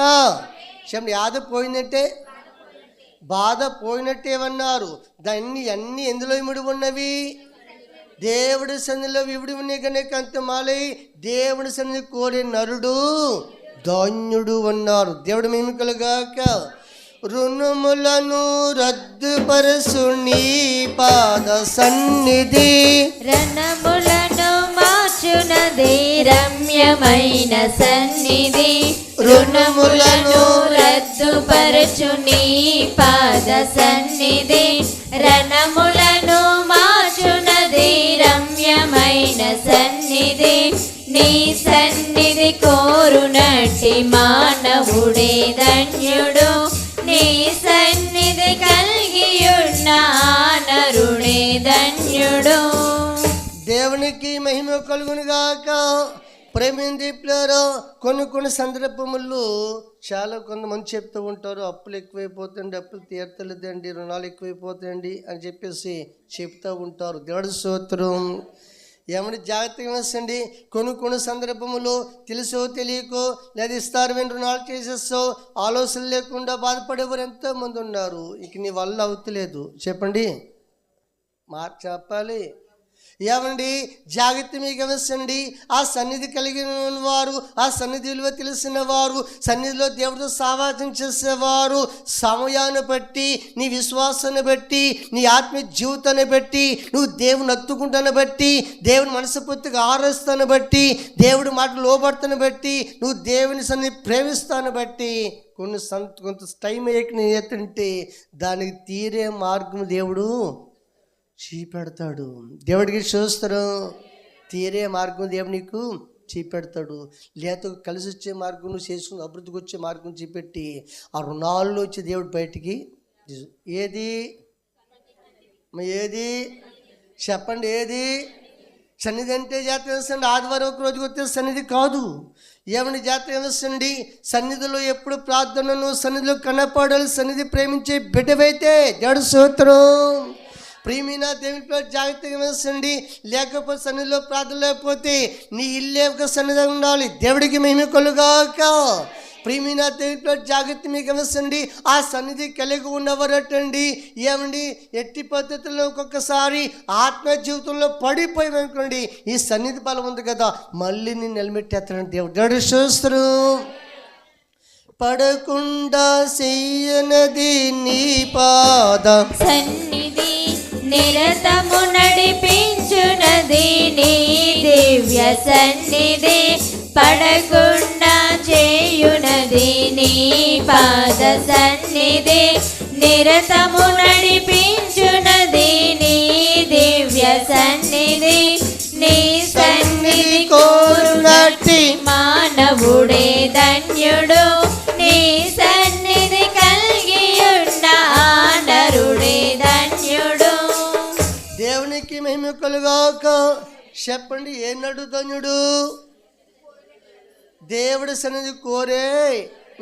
చెప్పండి, యాద పోయినట్టే బాధ పోయినట్టేమన్నారు. దాన్ని అన్నీ ఎందులో ఇమిడి ఉన్నవి? దేవుడి సన్నిధిలో వివిడి ఉన్నాయి కనుక అంత మాలై దేవుడి సన్నిధి కోరే నరుడు ధన్యుడు అన్నారు. దేవుడు మేమికలుగాక. రుణములను రద్దుపరచు నీ పాద సన్నిధి, రణములను మార్చునది రమ్యమైన సన్నిధి. రుణములను రద్దుపరచు నీ పాద సన్నిధి, రణములను మార్చునది రమ్యమైన సన్నిధి. నీ సన్నిధి కోరునట్టి మానవుడే ధన్యుడు, నీ సన్నిధి కలిగియున్న నరుడే ధన్యుడు. దేవునికి మహిమ కలుగునుగాక. ప్రేమిందిప్లారా, కొన్ని సందర్భముల్లో చాలా కొంతమంది చెప్తూ ఉంటారు, అప్పులు ఎక్కువైపోతాయండి, అప్పులు తీర్తలేదండి, రుణాలు ఎక్కువైపోతాయండి అని చెప్పేసి చెప్తూ ఉంటారు. దేవుడి స్తోత్రం. ఏమని జాగ్రత్తగా వేసండి. కొన్ని సందర్భములో తెలుసో తెలియకో లేదా ఇస్తారమైన రుణాలు చేసేస్తో ఆలోచన లేకుండా బాధపడేవారు ఎంతోమంది ఉన్నారు. ఇక నీ వల్ల అవుతలేదు. చెప్పండి, చెప్పాలి. ఏమండి జాగ్రత్త మీ గమనించండి. ఆ సన్నిధి కలిగిన వారు, ఆ సన్నిధి విలువ తెలిసిన వారు, సన్నిధిలో దేవుడితో సావాసం చేసేవారు సమయాన్ని బట్టి, నీ విశ్వాసాన్ని బట్టి, నీ ఆత్మీయ జీవితాన్ని బట్టి, నువ్వు దేవుని హత్తుకుంటాన్ని బట్టి, దేవుని మనస్ఫూర్తిగా ఆరాధిస్తాన్ని బట్టి, దేవుడి మాటలు లోబడతాన్ని బట్టి, నువ్వు దేవుని సన్నిధి ప్రేమిస్తాన్ని బట్టి కొంత టైం ఏంటంటే దానికి తీరే మార్గం దేవుడు చూపెడతాడు. దేవుడికి చూస్తారు. తీరే మార్గం దేవుడు నీకు చూపెడతాడు. లేత కలిసి వచ్చే మార్గం నువ్వు చేసుకుని అభివృద్ధికి వచ్చే మార్గం చూపెట్టి ఆ రుణాల్లో వచ్చి దేవుడు బయటికి ఏది చెప్పండి, ఏది సన్నిధి అంటే జాతర వేసండి. ఆదివారం ఒక రోజుకి వస్తే సన్నిధి కాదు. ఏమని జాతర వేసండి. సన్నిధిలో ఎప్పుడు ప్రార్థనను సన్నిధిలో కనపడాలి. సన్నిధి ప్రేమించే బిడ్డవైతే దేవుడు స్తోత్రం. ప్రియమైన దేవునిలో జాగ్రత్తగా వేసండి. లేకపోతే సన్నిధిలో ప్రార్థన లేకపోతే నీ ఇల్లే ఒక సన్నిధి ఉండాలి. దేవుడికి మహిమ కలుగాక. ప్రియమైన దేవునిలో జాగ్రత్త మీకు గమనించండి. ఆ సన్నిధి కలిగి ఉన్నవారటండి ఏమండి ఎట్టి పద్ధతుల్లో ఒక్కొక్కసారి ఆత్మ జీవితంలో పడిపోయామనుకోండి, ఈ సన్నిధి బలం ఉంది కదా, మళ్ళీ నేను నిలబెట్టేస్తాను. దేవుడు చూస్తారు. పడకుండా చెయ్యనది నీ పాద సన్నిధి, నిరతము నడిపించునది నీ దివ్య సన్నిధి. పడకుండా చేయునది నీ పాద సన్నిధి, నిరతము నడిపించునది నీ దివ్య సన్నిధి. నీ సన్నిధి కోరునట్టి మానవుడే ధన్యుడు, నీ సన్నిధి కలిగియున్న నరుడే ధన్యుడు. దేవునికి మహిమ కలుగాక. చెప్పండి, ఏనాడు ధన్యుడు? దేవుడి సన్నిధి కోరే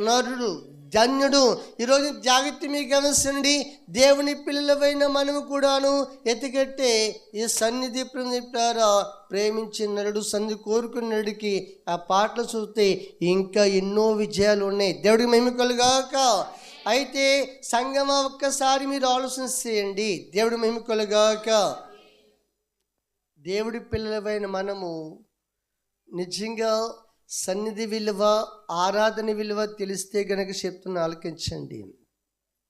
నరుడు ధన్యుడు. ఈరోజు జాగ్రత్త మీకు గమనించండి. దేవుని పిల్లలమైన మనము కూడాను ఎతికెట్టే ఈ సన్నిధి ద్వారా ప్రేమించిన నరుడు, సన్నిధి కోరుకున్న నరుడికి ఆ పాటలు చూస్తే ఇంకా ఎన్నో విజయాలు ఉన్నాయి. దేవుడికి మహిమ కలుగాక. అయితే సంగమ ఒక్కసారి మీరు ఆలోచన చేయండి. దేవుడి మహిమ కలుగాక. దేవుడి పిల్లలమైన మనము నిజంగా సన్నిధి విలువ, ఆరాధన విలువ తెలిస్తే గనక చెప్తున్న ఆలకించండి.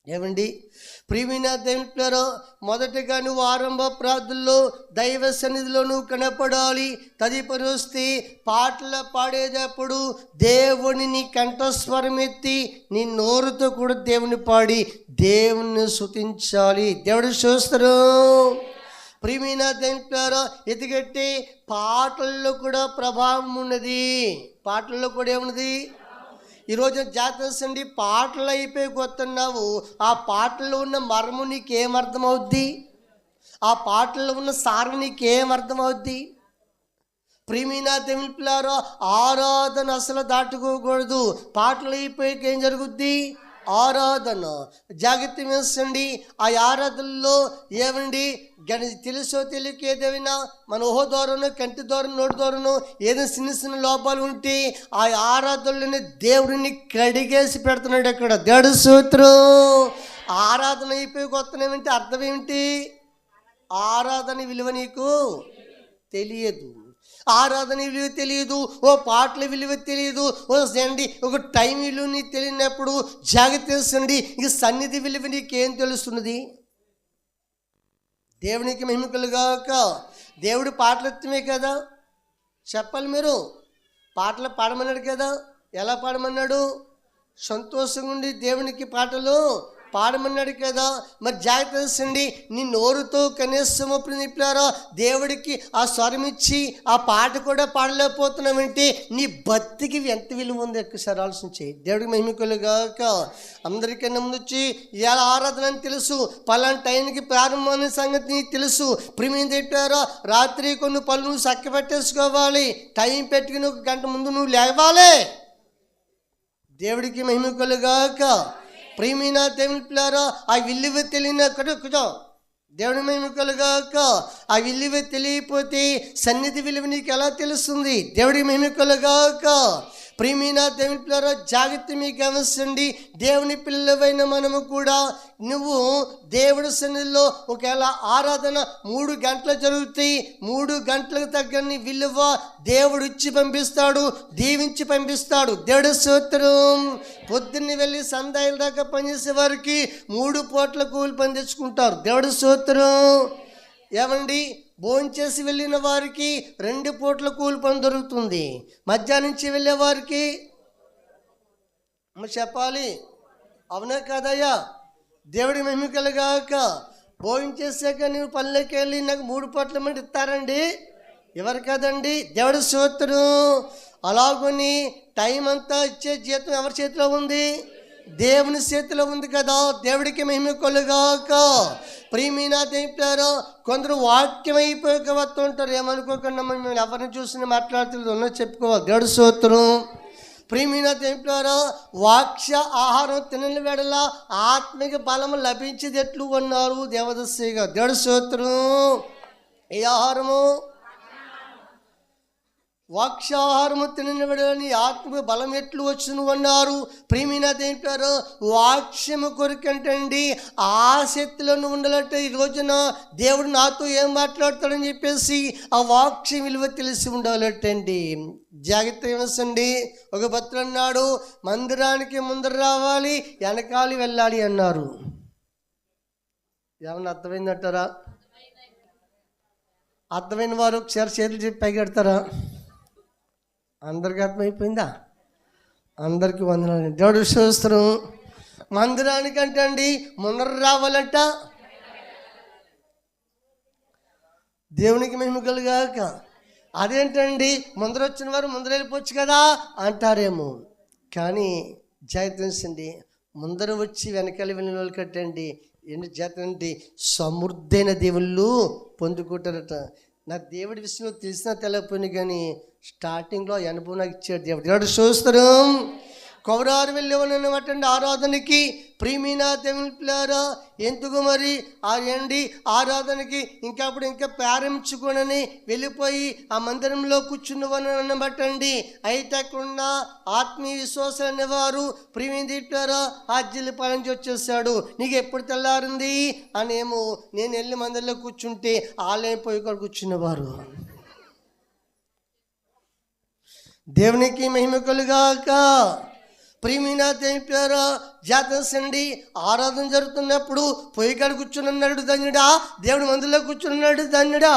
ఏమండి ప్రియమైన దేవుని పిల్లరా, మొదటగా నువ్వు ఆరంభ ప్రార్థనలో దైవ సన్నిధిలో నువ్వు కనపడాలి. తదుపరి వస్తే పాటలు పాడేటప్పుడు దేవుని నీ కంఠస్వరం ఎత్తి నీ నోరుతో కూడా దేవుని పాడి దేవుని స్తుతించాలి. దేవుడు చూస్తారు. ప్రియమైన దేవుని పిల్లరా, ఎందుకంటే పాటల్లో కూడా ప్రభావం ఉన్నది. పాటల్లో కూడా ఏమున్నది? ఈరోజు జాతరసండి పాటలు అయిపోయి కొత్తన్నావు. ఆ పాటల్లో ఉన్న మర్ము నీకేమర్థమవుద్ది? ఆ పాటల్లో ఉన్న సారం నీకేమర్థమవుద్ది? ప్రియమైన దేవుని పిల్లరా, ఆరాధన అసలు దాటుకోకూడదు. పాటలు అయిపోయాక ఏం జరుగుద్ది? ఆరాధన. జాగ్రత్త వేసండి. ఆ ఆరాధనలో ఏమండి తెలుసో తెలియక ఏదైనా మన ఊహ ద్వారానో కంటి ద్వారా నోటి ద్వారానో ఏదైనా చిన్న చిన్న లోపాలు ఉంటే ఆ ఆరాధనలోనే దేవుడిని కడిగేసి పెడుతున్నాడు. అక్కడ దేవుడి స్తోత్రం. ఆరాధన అయిపోయి కొత్తనేమంటే అర్థం ఏమిటి? ఆరాధన విలువ నీకు తెలియదు. ఆరాధన విలువ తెలియదు, ఓ పాటల విలువ తెలియదు, ఓ సండి ఒక టైం విలువ నీకు తెలియనప్పుడు జాగ్రత్త తెలుసండి. ఇక సన్నిధి విలువ నీకేం తెలుస్తున్నది? దేవునికి మహిమ కలుగాక. దేవుడు పాటలు ఎత్తమే కదా చెప్పాలి. మీరు పాటలు పాడమన్నాడు కదా. ఎలా పాడమన్నాడు? సంతోషంగా ఉండి దేవునికి పాటలు పాడమన్నాడు కదా. మరి జాగ్రత్త తెలుసండి. నీ నోరుతో కనీసం నింపారా దేవుడికి ఆ స్వరం ఇచ్చి ఆ పాట కూడా పాడలేకపోతున్నామంటే నీ భక్తికి ఎంత విలువ ఉంది? ఒక్కసారి ఆలోచించి. దేవుడికి మహిమ కలుగాక. అందరికన్నా ముందు వచ్చి ఇలా ఆరాధన అని తెలుసు, పలానా టైంకి ప్రారంభమైన సంగతి నీకు తెలుసు. ప్రిమియం చెప్పారా రాత్రి కొన్ని పనులు నువ్వు చక్క పెట్టేసుకోవాలి. టైం పెట్టుకుని 1 గంట ముందు నువ్వు లేవాలి. దేవుడికి మహిమ కలుగాక. ప్రియమైన దేవుని పిల్లారా, ఆ విలువ తెలియని దేవుని మహిమ కలుగాక. ఆ విలువ తెలియకపోతే సన్నిధి విలువ నీకు ఎలా తెలుస్తుంది? దేవుడికి మహిమ కలుగాక. ప్రియమైన దేవుని పిల్లారా, జాగ్రత్త మీకు గమనించండి. దేవుని పిల్లలైన మనము కూడా నువ్వు దేవుడి సన్నిధిలో ఒకవేళ ఆరాధన 3 గంటలు జరుగుతాయి. 3 గంటలకు తగ్గని విలువ దేవుడు ఇచ్చి పంపిస్తాడు, దీవించి పంపిస్తాడు. దేవుడి స్తోత్రం. పొద్దున్నే వెళ్ళి సందాయిల దాకా పనిచేసే వారికి 3 పూట్ల కూలి పని తెచ్చుకుంటారు. దేవుడి స్తోత్రం. ఏమండి భోంచేసి వెళ్ళిన వారికి 2 పూట్ల కూలి పని దొరుకుతుంది. మధ్యాహ్నం నుంచి వెళ్ళే వారికి చెప్పాలి, అవునా కాదయ్యా? దేవుడి మహిమ కలుగాక. భోంచేసాక నువ్వు పల్లెకి వెళ్ళి నాకు 3 పూట్ల మంది ఇస్తారండి? ఎవరు కదండి? దేవుడి స్తోత్రం. అలాగని టైం అంతా ఇచ్చే జీతం ఎవరి చేతిలో ఉంది? దేవుని చేతిలో ఉంది కదా. దేవుడికి మహిమ కలుగాక. ప్రియమైన దేవుడారా, కొందరు వాక్యం అయిపోయాక వస్తూ ఉంటారు. ఏమనుకోకుండా మేము ఎవరిని చూసి మాట్లాడుతుంది ఉన్నది చెప్పుకోవాలి. దేవుడి స్తోత్రం. ప్రియమైన దేవుడారా, వాక్య ఆహారం తినని వేళలా ఆత్మిక బలము లభించేది ఎట్లు అన్నారు దేవదస్సిగా. దేవుడి స్తోత్రం. ఏ ఆహారము? వాక్యాహారము తినని విడని ఆత్మ బలం ఎట్లు వచ్చును అన్నారు. ప్రియమైన దేవుడారా, వాక్యము కొరకంటండి ఆసక్తిలో ఉండాలంటే ఈ రోజున దేవుడు నాతో ఏం మాట్లాడతాడని చెప్పేసి ఆ వాక్యం విలువ తెలిసి ఉండాలటండి. జాగ్రత్త ఏమసండి. ఒక భక్తుడు అన్నాడు, మందిరానికి ముందర రావాలి, వెనకాలి వెళ్ళాలి అన్నారు. ఏమన్నా అర్థమైందంటారా? అర్థమైన వారు ఒకసారి చేతులు చెప్పి పైకెడతారా? అందరికి అర్థమైపోయిందా? అందరికీ వందనాలు. దేవుడు స్తోత్రం. మందిరానికి అంటే అండి ముందర రావాలంట. దేవునికి మహిమ కలుగాక. అదేంటండి ముందర వచ్చిన వారు ముందర వెళ్ళిపోవచ్చు కదా అంటారేమో. కానీ జాగ్రత్త, ముందర వచ్చి వెనకాల వెళ్ళిన వాళ్ళు కట్టండి ఎన్ని జాగ్రత్త సమృద్ధైన దేవుళ్ళు పొందుకుంటారట. నాకు దేవుడి విషయంలో తెలిసినా తెలియకపోయినా కానీ స్టార్టింగ్లో అనుభవం నాకు ఇచ్చాడు దేవుడు. దేవుడు స్తోత్రం. కౌరారు వెళ్ళేవాళ్ళనమాటండి ఆరాధనకి. ప్రియమైన దేవుని పిల్లారా, ఎందుకు మరి ఏంటి ఆరాధనకి ఇంకా ప్రారంభించుకోనని వెళ్ళిపోయి ఆ మందిరంలో కూర్చున్నవాని అనమాటండి. అయితే అక్కడున్న ఆత్మీయ విశ్వాసం అనేవారు ప్రియమైన పిల్లారా ఆజ్ఞలు పాలించి వచ్చేసాడు. నీకు ఎప్పుడు తెల్లారింది అనేమో నేను వెళ్ళి మందిరంలో కూర్చుంటే ఆలయం పోయి కూడా కూర్చున్నవారు. దేవునికి మహిమ కలుగాక. ప్రియమైన దేవుడారా, జాతసండి ఆరాధన జరుగుతున్నప్పుడు పొయ్యి కాడ కూర్చున్నాడు ధన్యుడా, దేవుడు మందిలో కూర్చున్నాడు ధన్యుడా.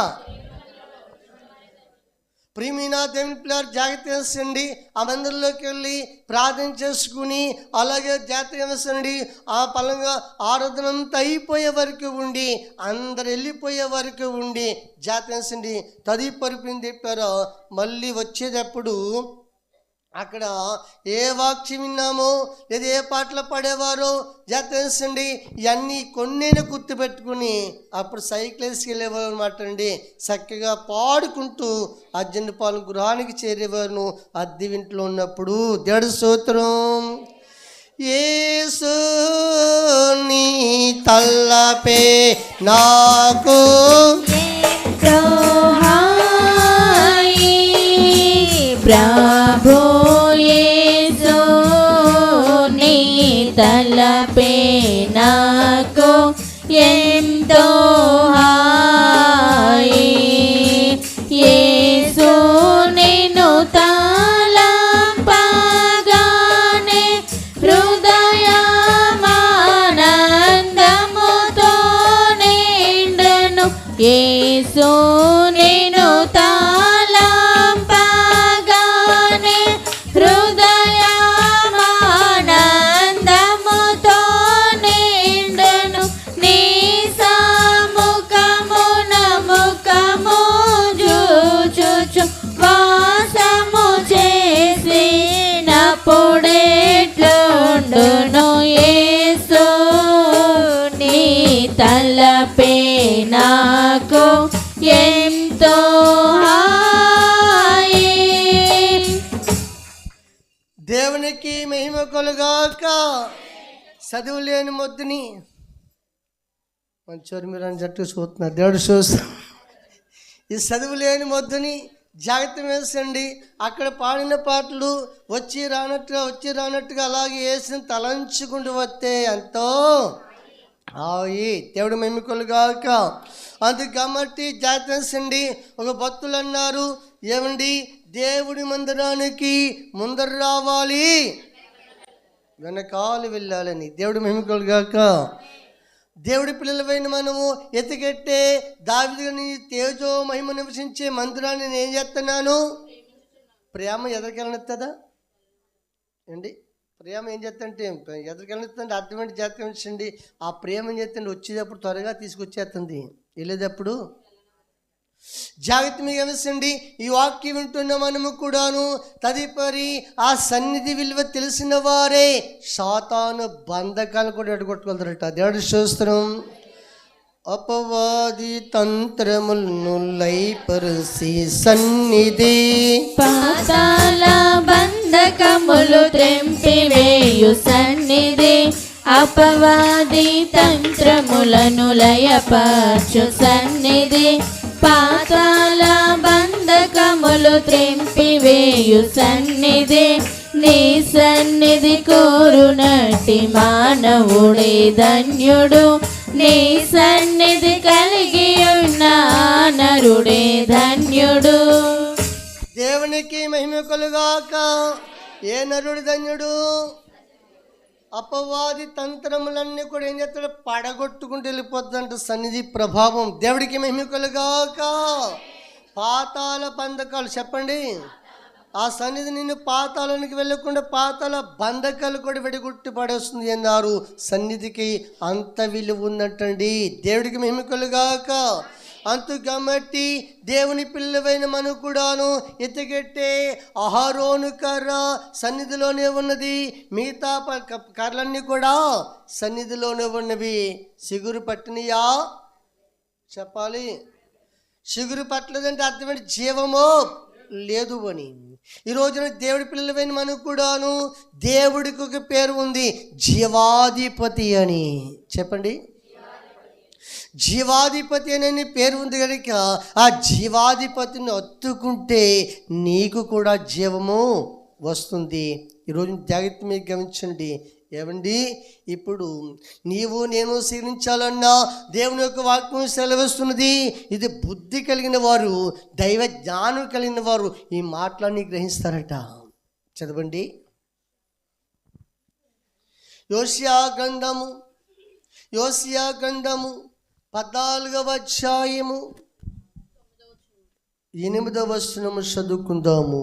ప్రియమైన దేవుని పిల్లలు జాగ్రత్త వేసండి. ఆ మందిరంలోకి వెళ్ళి ప్రార్థన చేసుకుని అలాగే జాగ్రత్త వేసండి. ఆ పలంగా ఆరాధన అంతా అయిపోయే వరకు ఉండి అందరు వెళ్ళిపోయే వరకు ఉండి జాగ్రత్త వేసండి. తదుపరి చెప్పారో మళ్ళీ వచ్చేటప్పుడు అక్కడ ఏ వాక్యం విన్నామో లేదా ఏ పాటలు పాడేవారో జాగ్రత్త ఇవన్నీ కొన్నేనే గుర్తుపెట్టుకుని అప్పుడు సైకిల్ వేసుకెళ్ళేవారు అనమాట అండి. చక్కగా పాడుకుంటూ అర్జున పాలన గృహానికి చేరేవారు అద్దె ఇంట్లో ఉన్నప్పుడు. దేవుడి స్తోత్రం. యేసు నీ తలపే నాకు ప్రభు యేసు నీ తలపే నాకు ఎంతో హాయి యేసు నిన్ను తలంపగానే హృదయమానందముతో నిండెను యేసు నిన్ను తలంపగానే హృదయమానందముతో నిండెను నీ సముఖమున ముఖము చూచుచు వాసము చేసినప్పుడెట్లుండును యేసు నీ తలపే నాకు ఎంతో హాయి. దేవునికి మహిమ కలుగాక. చదువు లేని మొద్దుని మంచోరు మీరు అని జట్టు చూస్తున్నారు, దేవుడు చూస్తా. ఈ చదువు లేని మొద్దుని జాగ్రత్త వేసండి. అక్కడ పాడిన పాటలు వచ్చి రానట్టుగా అలాగే వేసిన తలంచుకుంటూ వస్తే ఎంతో ఆయి దేవుడు మెమ్మికలుగాక. అందుకు కాబట్టి జాగ్రత్త వేసండి. ఒక భక్తులు అన్నారు, ఏమండి దేవుడి మందిరానికి ముందర రావాలి, వెనకాల వెళ్ళాలని. దేవుడు మెమ్మికలుగాక. దేవుడి పిల్లలపైన మనము ఎత్తికెట్టే దావీదుని తేజో మహిమ నివసించే మందిరాన్ని నేను ఏం చేస్తున్నాను? ప్రేమ ఎదరికెళ్ళనిస్తుందా అండి? ప్రేమ ఏం చేస్తంటే ఎదరికెళ్ళనిస్తుందంటే అర్థం ఏంటి? చేస్తండి. ఆ ప్రేమ ఏం చేస్తుంది? వచ్చేటప్పుడు త్వరగా తీసుకొచ్చేస్తుంది, వెళ్ళేటప్పుడు జాగ్రత్త. మీకు గమనించండి, ఈ వాక్యం వింటున్న మనము కూడాను తదుపరి ఆ సన్నిధి విలువ తెలిసిన వారే సాతాను బంధకాలు కూడా ఎడగొట్టుకుంటారట. దేవుడి స్తోత్రం. అపవాది తంత్రములను లయపరిచి సన్నిధి పాతాళ బంధకములు త్రెంపివేయు సన్నిధి అపవాది తంత్రములను లయపరచు సన్నిధి పాతాళ బంధకములు త్రెంపివేయు సన్నిధి నీ సన్నిధి కోరునట్టి మానవుడే ధన్యుడు నీ సన్నిధి కలిగి ఉన్న నరుడే ధన్యుడు. దేవునికి మహిమ కలుగాక. ఏ నరుడు ధన్యుడు? అపవాది తంత్రములన్నీ కూడా ఏం చేస్తాడు? పడగొట్టుకుంటూ వెళ్ళిపోతుందంట సన్నిధి ప్రభావం. దేవుడికి మహిమ కలుగాక. పాతాళ బంధకాలు చెప్పండి. ఆ సన్నిధి నిన్ను పాతాళానికి వెళ్ళకుండా పాతాళ బంధకాలు కూడా విడగొట్టి పడేస్తుంది అన్నారు. సన్నిధికి అంత విలువ ఉన్నట్టండి. దేవుడికి మహిమ కలుగాక. అంతు కాబట్టి దేవుని పిల్లవైన మనం కూడాను ఎత్తికెట్టే అహరోను కర్ర సన్నిధిలోనే ఉన్నది, మిగతా కర్రలన్నీ కూడా సన్నిధిలోనే ఉన్నవి. సిగురు పట్టినయా చెప్పాలి. సిగురు పట్టలేదంటే అర్థమేంటి? జీవమో లేదు అని. ఈ రోజున దేవుడి పిల్లలైన మనకు కూడాను దేవుడికి ఒక పేరు ఉంది, జీవాధిపతి అని. చెప్పండి, జీవాధిపతి అనే పేరు ఉంది కనుక ఆ జీవాధిపతిని హత్తుకుంటే నీకు కూడా జీవము వస్తుంది. ఈరోజు జాగ్రత్త మీకు గమనించండి. ఏమండి, ఇప్పుడు నీవు నేను స్వీకరించాలన్నా దేవుని యొక్క వాక్యం సెలవిస్తున్నది. ఇది బుద్ధి కలిగిన వారు, దైవ జ్ఞానం కలిగిన వారు ఈ మాటలన్నీ గ్రహిస్తారట. చదవండి. యోసియా గ్రంథము 14వ అధ్యాయము 8వ వచనము చదువుకుందాము.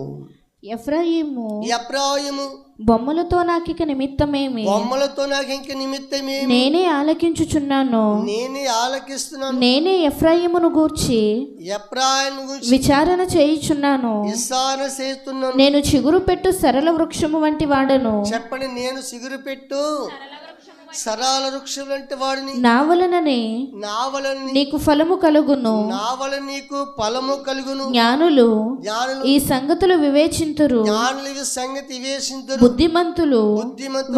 ఎఫ్రాయిము బొమ్మలతో నాకు ఇంక నిమిత్తమేమి, నేనే ఆలకించుచున్నాను, నేనే ఎఫ్రాయిమును గూర్చి విచారణ చేయుచున్నాను. నేను చిగురు పెట్టు సరళ వృక్షము వంటి వాడను. చెప్పండి, నేను చిగురు పెట్టు సరళ వృక్షం వంటి వాడిని, నా వలననే నీకు ఫలము కలుగును, నా వలన నీకు ఫలము కలుగును. జ్ఞానులు ఈ సంగతులు వివేచింతురు, ఈ సంగతి వివేచింతురు. బుద్ధిమంతులు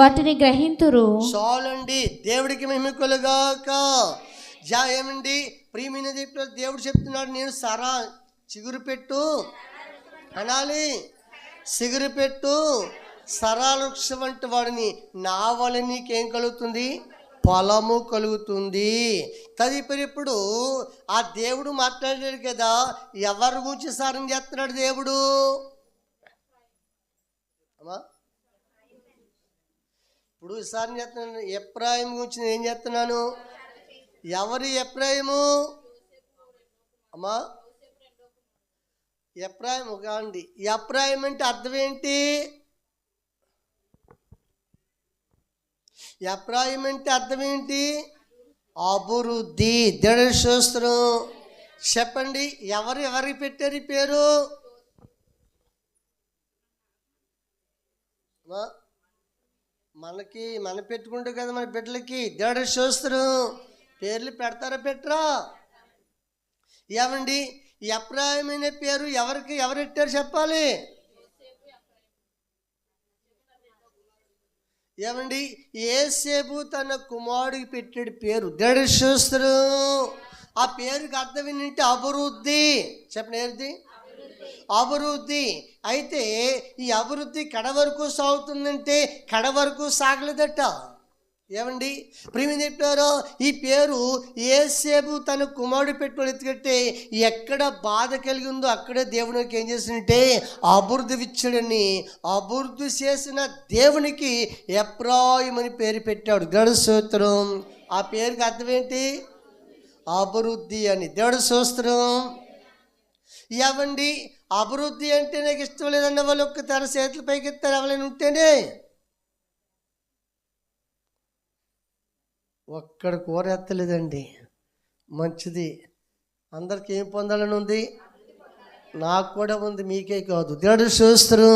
వాటిని గ్రహింతురు. చాలండి, దేవుడికి మహిమ కలుగాక. ఏమండి ప్రియమైన దేవుడు చెప్తున్నాడు, నేను చిగురు పెట్టు అనాలి, సిగురు పెట్టు సరళ వృక్షం వంటి వాడిని, నా వల్ల నీకేం కలుగుతుంది? ఫలము కలుగుతుంది. తదుపరి ఇప్పుడు ఆ దేవుడు మాట్లాడాడు కదా, ఎవరి గురించి సారం చేస్తున్నాడు దేవుడు? అమ్మా ఇప్పుడు సారం చేస్తున్నాను, ఎఫ్రాయిము గురించి నేను ఏం చేస్తున్నాను? ఎవరు ఎఫ్రాయిము? అమ్మా ఎఫ్రాయిము కాండి. ఎఫ్రాయిం అంటే అర్థం ఏంటి? ఎఫ్రాయిం అంటే అర్థం ఏంటి? అభివృద్ధి. దేవుని స్తోత్రం. చెప్పండి, ఎవరికి పెట్టారు ఈ పేరు? మన పెట్టుకుంటాం కదా మన బిడ్డలకి. దేవుని స్తోత్రం. పేర్లు పెడతారా పెట్టరా? ఏమండి ఎఫ్రాయిం అనే పేరు ఎవరు పెట్టారు చెప్పాలి? ఏమండి యోసేపు తన కుమారుడికి పెట్టాడు పేరు. దేవుని స్తోత్రం. ఆ పేరుకి అర్థం ఏంటంటే అభివృద్ధి. చెప్పండి, ఏంటి అభివృద్ధి? అయితే ఈ అభివృద్ధి కడ వరకు సాగుతుందంటే కడ వరకు సాగలేదట. ఏమండి ప్రియమైన చెప్పారో, ఈ పేరు యోసేపు తన కుమారుడు పెట్టుబడి ఎత్తుకంటే ఎక్కడ బాధ కలిగి ఉందో అక్కడే దేవునికి ఏం చేసినట్టే అభివృద్ధి ఇచ్చాడని, అభివృద్ధి చేసిన దేవునికి ఎఫ్రాయిం అని పేరు పెట్టాడు. దేవుని స్తోత్రం. ఆ పేరుకి అర్థం ఏంటి? అభివృద్ధి అని. దేవుని స్తోత్రం. ఏమండి అభివృద్ధి అంటే నాకు ఇష్టం లేదన్న వాళ్ళు ఒక్క తన చేతుల పైకి ఎత్తారు ఎవరైనా ఉంటేనే. ఒక్కడ కూర ఎత్తలేదండి, మంచిది. అందరికి ఏం పొందాలని ఉంది? నాకు కూడా ఉంది, మీకే కాదు. దేవుని స్తోత్రం.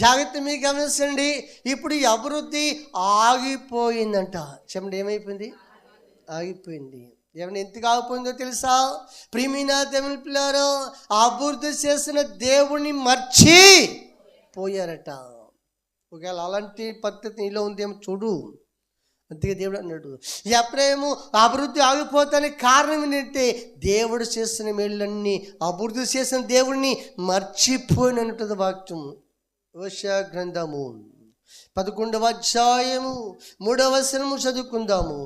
జాగ్రత్త, మీకు గమనించండి. ఇప్పుడు ఈ అభివృద్ధి ఆగిపోయిందంట. చెప్పండి, ఏమైపోయింది? ఆగిపోయింది. ఏమైనా ఎందుకు ఆగిపోయిందో తెలుసా? ప్రియమైన దేవుని పిల్లారో, అభివృద్ధి చేసిన దేవుణ్ణి మర్చి పోయారట. ఒకవేళ అలాంటి పద్ధతి నీలో ఉందేమో చూడు. అందుకే దేవుడు అన్నాడు, ఎప్పుడేమో అభివృద్ధి ఆగిపోతానికి కారణం ఏంటంటే దేవుడు చేసిన మేళ్ళన్నీ, అభివృద్ధి చేసిన దేవుడిని మర్చిపోయినట్టు వాక్యం. హోషేయ గ్రంథము 11వ అధ్యాయము 3వ వచనము చదువుకుందాము.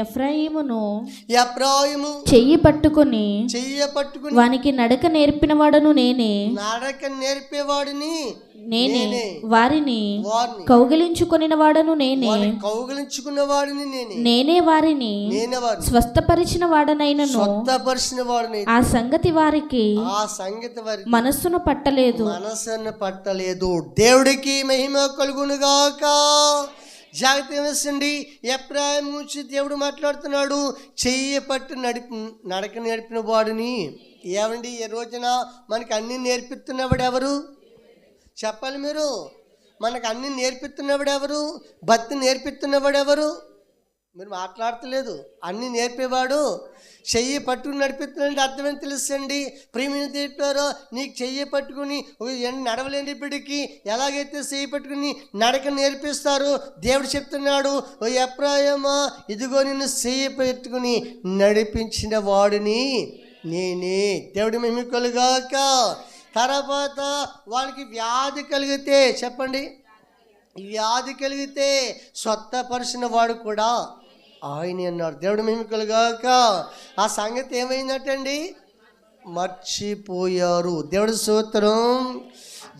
ఎఫ్రాయిము చెయ్యి పట్టుకుని వానికి నడక నేర్పిన వాడను నేనే, నడక నేర్పేవాడిని నేనే, వారిని కౌగిలించుకొనిన వాడను నేనే, కౌగిలించుకున్న వాడిని నేనే, వారిని స్వస్థపరిచిన వాడనైనను ఆ సంగతి వారికి మనస్సును పట్టలేదు. దేవుడికి మహిమ కలుగునుగాక. జాగ్రత్త వేసండి. ఎఫ్రాయిము గురించి దేవుడు మాట్లాడుతున్నాడు. చెయ్యి పట్టు నడక నేర్పిన వాడిని. ఏమండి ఈ రోజున మనకి అన్నీ నేర్పిస్తున్నవాడు ఎవరు? చెప్పాలి మీరు. మనకు అన్నీ నేర్పిస్తున్నవాడు ఎవరు? భక్తి నేర్పిస్తున్నవాడు ఎవరు? మీరు మాట్లాడతలేదు. అన్నీ నేర్పేవాడు చెయ్యి పట్టుకుని నడిపిస్తున్నాడంటే అర్థమని తెలుసండి. ప్రియమైన చెప్పారో, నీకు చెయ్యి పట్టుకుని నడవలేని బిడ్డకి ఎలాగైతే చెయ్యి పట్టుకుని నడక నేర్పిస్తారు, దేవుడు చెప్తున్నాడు, ఓ ఎఫ్రాయిమా, ఇదిగో నిన్ను చెయ్యి పెట్టుకుని నడిపించిన వాడిని నేనే. దేవుడి మహిమ కలుగాక. తర్వాత వాళ్ళకి వ్యాధి కలిగితే, చెప్పండి, వ్యాధి కలిగితే స్వస్థపరిచిన వాడు కూడా ఆయన అన్నాడు. దేవుడు మహిమ కలుగాక. ఆ సంగతి ఏమైందటండి? మర్చిపోయారు. దేవుడి స్తోత్రం.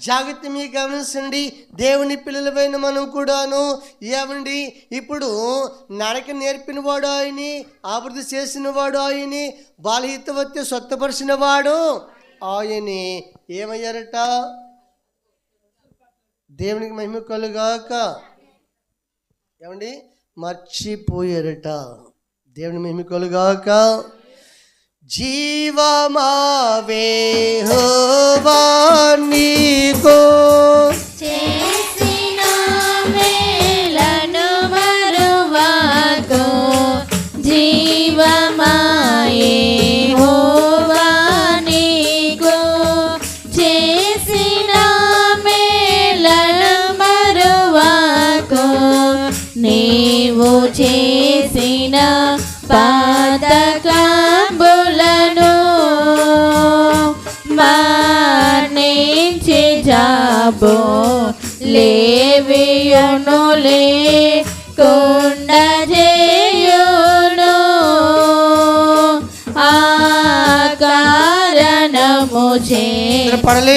జాగ్రత్త, మీకు గమనించండి. దేవుని పిల్లలపైన మనం కూడాను ఏమండి ఇప్పుడు నడక నేర్పిన వాడు ఆయన్ని, అభివృద్ధి చేసిన వాడు ఆయన్ని, బలహీనత వస్తే స్వస్థపరిచిన వాడు ఆయన్ని. ఏమయ్యారట? దేవునికి మహిమ కలుగాక. ఏమండి మర్చిపోయారట. దేవుని మహిమ కలుగాక. జీవమావే యెహోవా నీకు చేసిన మేలను మరువా చేసిన పాతకంబులను మన్నించి జాబో లేవియును లేకుండ చేయును. ఆ కారణము చే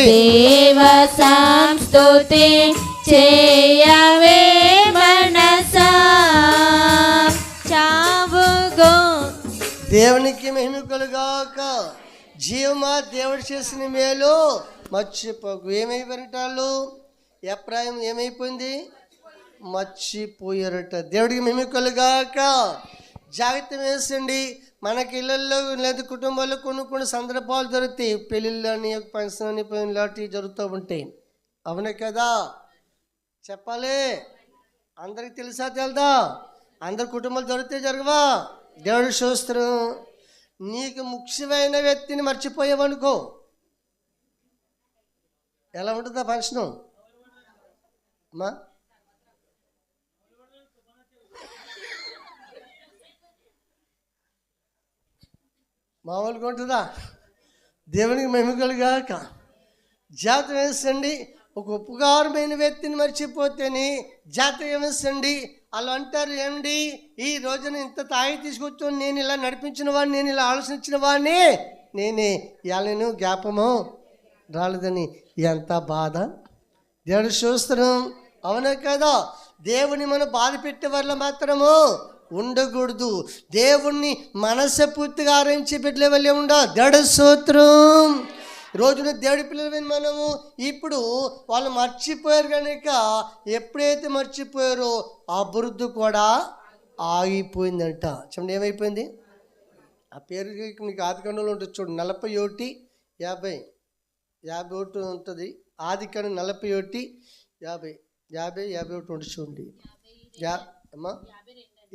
దేవ సంస్తుతి చేయవే మనసా. చావుగో దేవునికి మహిమ కలుగాక. జీవమా దేవుడు చేసిన మేలు మర్చిపోకు. ఏమైపోయినటాళ్ళు ఎప్రాయం ఏమైపోయింది? మర్చిపోయారట. దేవుడికి మహిమ కలుగాక. జాగ్రత్త వేసండి. మనకి ఇళ్ళల్లో లేదా కుటుంబాల్లో కొన్ని సందర్భాలు జరుగుతాయి. పెళ్ళిళ్ళు అని ఫంక్షన్ అని ఇలాంటివి జరుగుతూ ఉంటాయి. అవునే కదా? చెప్పాలి. అందరికి తెలుసా తెలదా? అందరి కుటుంబాలు జరిగితే జరగవా? దేవుడు చూస్తారు. నీకు ముఖ్యమైన వ్యక్తిని మర్చిపోయావనుకో ఎలా ఉంటుందా ఫంక్షను? అమ్మా మామూలుగా ఉంటుందా? దేవునికి మహిమ కలుగాక. జాగ్రత్త వేసండి. ఒక ఉపకారమైన వ్యక్తిని మర్చిపోతేనే జాగ్రత్త వేసండి. అలా అంటారు, ఏమండి ఈ రోజున ఇంత తాగి తీసుకొచ్చాను, నేను ఇలా నడిపించిన వాడిని, నేను ఇలా ఆలోచించిన వాడిని, నేనే ఇలాను జ్ఞాపము రాలేదని. ఎంత బాధ. దేవుడు చూస్తున్నాం. అవునా కదా? దేవుని మనం బాధ పెట్టే వల్ల మాత్రము ఉండకూడదు. దేవుణ్ణి మనస్ఫూర్తిగా ఆరాధించి పెట్టలే వల్లే ఉండ. దేవుడు స్తోత్రం. రోజున దేవుడి పిల్లలమైన మనము ఇప్పుడు వాళ్ళు మర్చిపోయారు కనుక ఎప్పుడైతే మర్చిపోయారో అభివృద్ధి కూడా ఆగిపోయిందంట. చూడండి ఏమైపోయింది. ఆ పేరు మీకు ఆదికాండంలో ఉంటుంది చూడు. 41 50 ఉంటుంది. ఆదికాండం 41 50 51 ఉంటుంది చూడండి.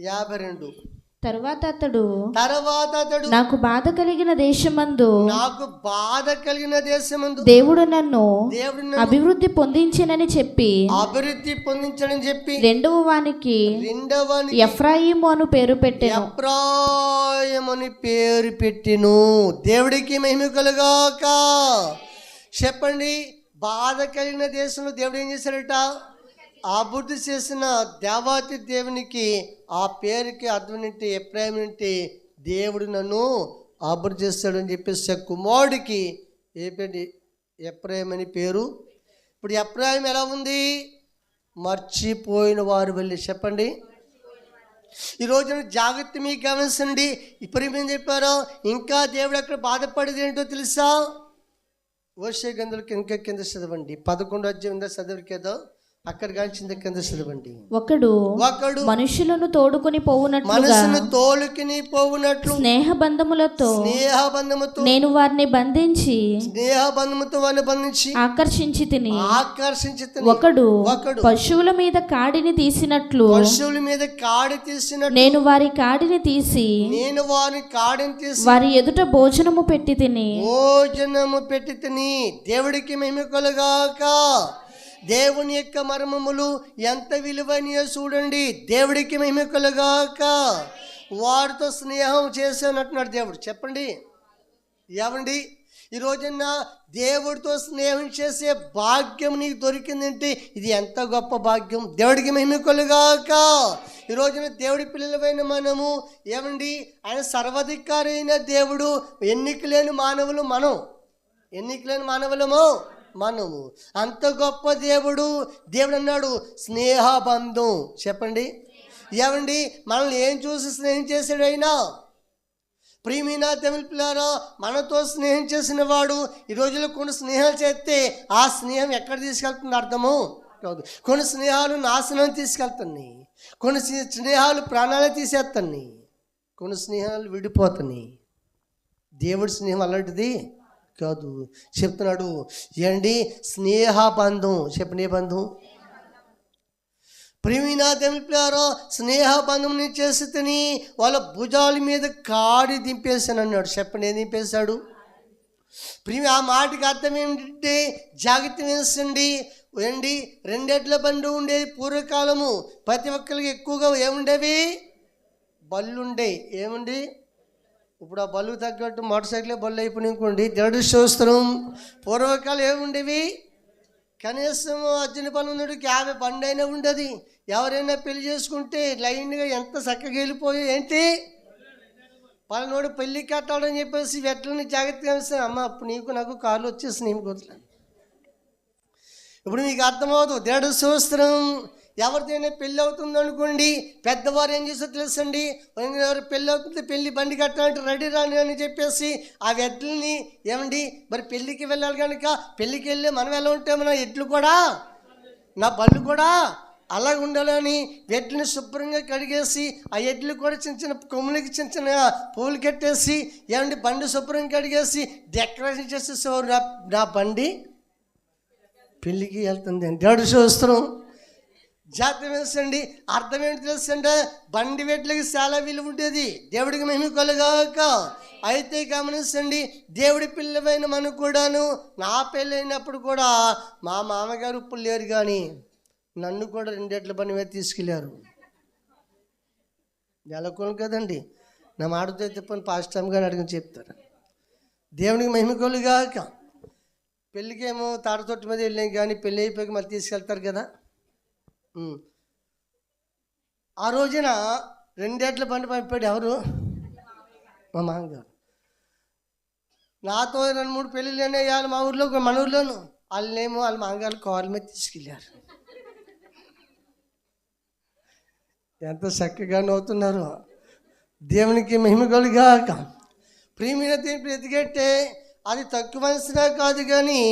52. తరువాత అతడు నాకు బాధ కలిగిన దేశమందు దేవుడు నన్ను అభివృద్ధి పొందించినని చెప్పి రెండవ వానికి ఎఫ్రాయిము అను పేరు పెట్టెను. దేవుడికి మహిమ కలుగాక. చెప్పండి. బాధ కలిగిన దేశంలో దేవుడు ఏం చేశాడట? అభివృద్ధి చేసిన దేవాతి దేవునికి ఆ పేరుకి అర్థం ఏంటి? ఎఫ్రాయిం ఏంటి? దేవుడు నన్ను అభివృద్ధి చేస్తాడని చెప్పేసి కుమారుడికి ఏ పేరు? ఎఫ్రాయిం అని పేరు. ఇప్పుడు ఎఫ్రాయిం ఎలా ఉంది? మర్చిపోయిన వారు వెళ్ళి. చెప్పండి. ఈ రోజున జాగ్రత్త మీకు గమనించండి. ఇప్పుడు ఏం చెప్పారో ఇంకా దేవుడు అక్కడ బాధపడేది ఏంటో తెలుసా? ఓషే గంధులకి ఇంకా కింద చదవండి. 11వ అధ్యాయం చదివారు కదా, అక్కడ గాంచింది కింద చదవండి. ఒకడు మనుషులను తోడుకొని పోవునట్లు స్నేహబంధములతో నేను వారిని బంధించి ఆకర్షించి తిని. ఒకడు పశువుల మీద కాడిని తీసినట్లు నేను వారి కాడిని తీసి వారి ఎదుట భోజనము పెట్టి తిని. దేవుడికి మహిమ కలుగాక. దేవుని యొక్క మర్మములు ఎంత విలువైనయో చూడండి. దేవుడికి మహిమ కలుగాక. వారితో స్నేహం చేశానంటున్నాడు దేవుడు. చెప్పండి. ఏమండి ఈ రోజున దేవుడితో స్నేహం చేసే భాగ్యం నీకు దొరికిందంటే ఇది ఎంత గొప్ప భాగ్యం. దేవుడికి మహిమ కలుగాక. ఈ రోజున దేవుడి పిల్లలమైన మనము ఏమండి, ఆయన సర్వాధికారి అయిన దేవుడు. ఎన్నికలేని మానవులు మనము అంత గొప్ప దేవుడు. దేవుడు అన్నాడు స్నేహబంధం. చెప్పండి. ఏమండి మనల్ని ఏం చూసి స్నేహం చేశాడు అయినా? ప్రియమైన దేవుని పిల్లారా, మనతో స్నేహం చేసిన వాడు ఈ రోజుల్లో కొన్ని స్నేహాలు చేస్తే ఆ స్నేహం ఎక్కడ తీసుకెళ్తుంది అర్థము కాదు. కొన్ని స్నేహాలు నాశనం తీసుకెళ్తున్నాయి, కొన్ని స్నేహాలు ప్రాణాలే తీసేస్తున్నాయి, కొన్ని స్నేహాలు విడిపోతున్నాయి. దేవుడి స్నేహం అలాంటిది కాదు. చెప్తున్నాడు ఏంటి? స్నేహబంధం. చెప్పండి. ఏ బంధం? ప్రియమైన దేవుని పిల్లారా, స్నేహబంధం నేను చేసి తిని వాళ్ళ భుజాల మీద కాడి దింపేశాను అన్నాడు. చెప్పండి. ఏం దింపేశాడు? ఆ మాటకి అర్థం ఏమిటంటే జాగ్రత్త వేసండి. ఏంటి? 2 ఎడ్ల బండి ఉండేది పూర్వకాలము. ప్రతి ఒక్కరికి ఎక్కువగా ఏముండేవి? బళ్ళుండే ఏముండి ఇప్పుడు ఆ బళ్ళు తగ్గట్టు మోటార్ సైకిలే బళ్ళు అయిపోయినాయి అనుకోండి. దేవుడి స్తోత్రం. పూర్వకాలం ఏముండేవి, కనీసం అర్జున పని ఉన్నడికి 50 బండి అయినా ఉండేది. ఎవరైనా పెళ్లి చేసుకుంటే లైన్గా ఎంత చక్కగా వెళ్ళిపోయి ఏంటి పలానోడు పెళ్ళి కట్టాలని చెప్పేసి వెట్లని జాగ్రత్తగా వేస్తాను. అమ్మ అప్పుడు నీకు నాకు కార్లు వచ్చేసినాయి కుదరలే. ఇప్పుడు మీకు అర్థమవుతుంది. దేవుడి స్తోత్రం. ఎవరిదైనా పెళ్ళి అవుతుంది అనుకోండి, పెద్దవారు ఏం చేస్తారో తెలుసండి, ఎవరు పెళ్ళి అవుతుంది పెళ్ళి బండి కట్టాలంటే రెడీ రాని అని చెప్పేసి ఆ ఎడ్లని ఏమండి మరి పెళ్ళికి వెళ్ళాలి కనుక పెళ్ళికి వెళ్ళి మనం ఎలా ఉంటామో నా ఎడ్లు కూడా నా బళ్ళు కూడా అలాగ ఉండాలని ఎడ్లని శుభ్రంగా కడిగేసి ఆ ఎడ్లు కూడా చిన్న చిన్న కొమ్ములకి చిన్న చిన్న పూలు కట్టేసి ఏమండి బండి శుభ్రంగా కడిగేసి డెకరేషన్ చేసేసేవారు. నా బండి పెళ్ళికి వెళ్తుంది అని. దేవుడి స్తోత్రం. జాగ్రత్త వేసండి. అర్థం ఏంటి తెలుసండి, బండి వెట్లకి చాలా విలువ ఉండేది. దేవుడికి మహిమ కలుగాక. అయితే గమనించండి, దేవుడి పిల్లవైన మనకు కూడాను నా పెళ్ళైనప్పుడు కూడా మా మామగారు ఇప్పుడు లేరు, కానీ నన్ను కూడా 2 ఎడ్ల బండి మీద తీసుకెళ్ళారు. నెలకొను కదండి, నా మాటతో తిప్పని పాస్టమ్ గారు అడిగిన చెప్తారు. దేవుడికి మహిమ కలుగాక. పెళ్ళికేమో తాడతొట్టు మీద వెళ్ళాం, కానీ పెళ్ళి అయిపోయి మళ్ళీ తీసుకెళ్తారు కదా. ఆ రోజున 2 ఎడ్ల బండి పంపాడు. ఎవరు? మా మామగారు. నాతో 2-3 పెళ్ళిళ్ళు వేయాలి మా ఊర్లో, మన ఊర్లోను. వాళ్ళేమో వాళ్ళ మామగారు కార్ల మీద తీసుకెళ్ళారు. ఎంత చక్కగా నవ్వుతున్నారు. దేవునికి మహిమ కలుగాక. ప్రియమైన దేవుని ఎదిగట్టే అది తక్కువ మనసునా కాదు, కానీ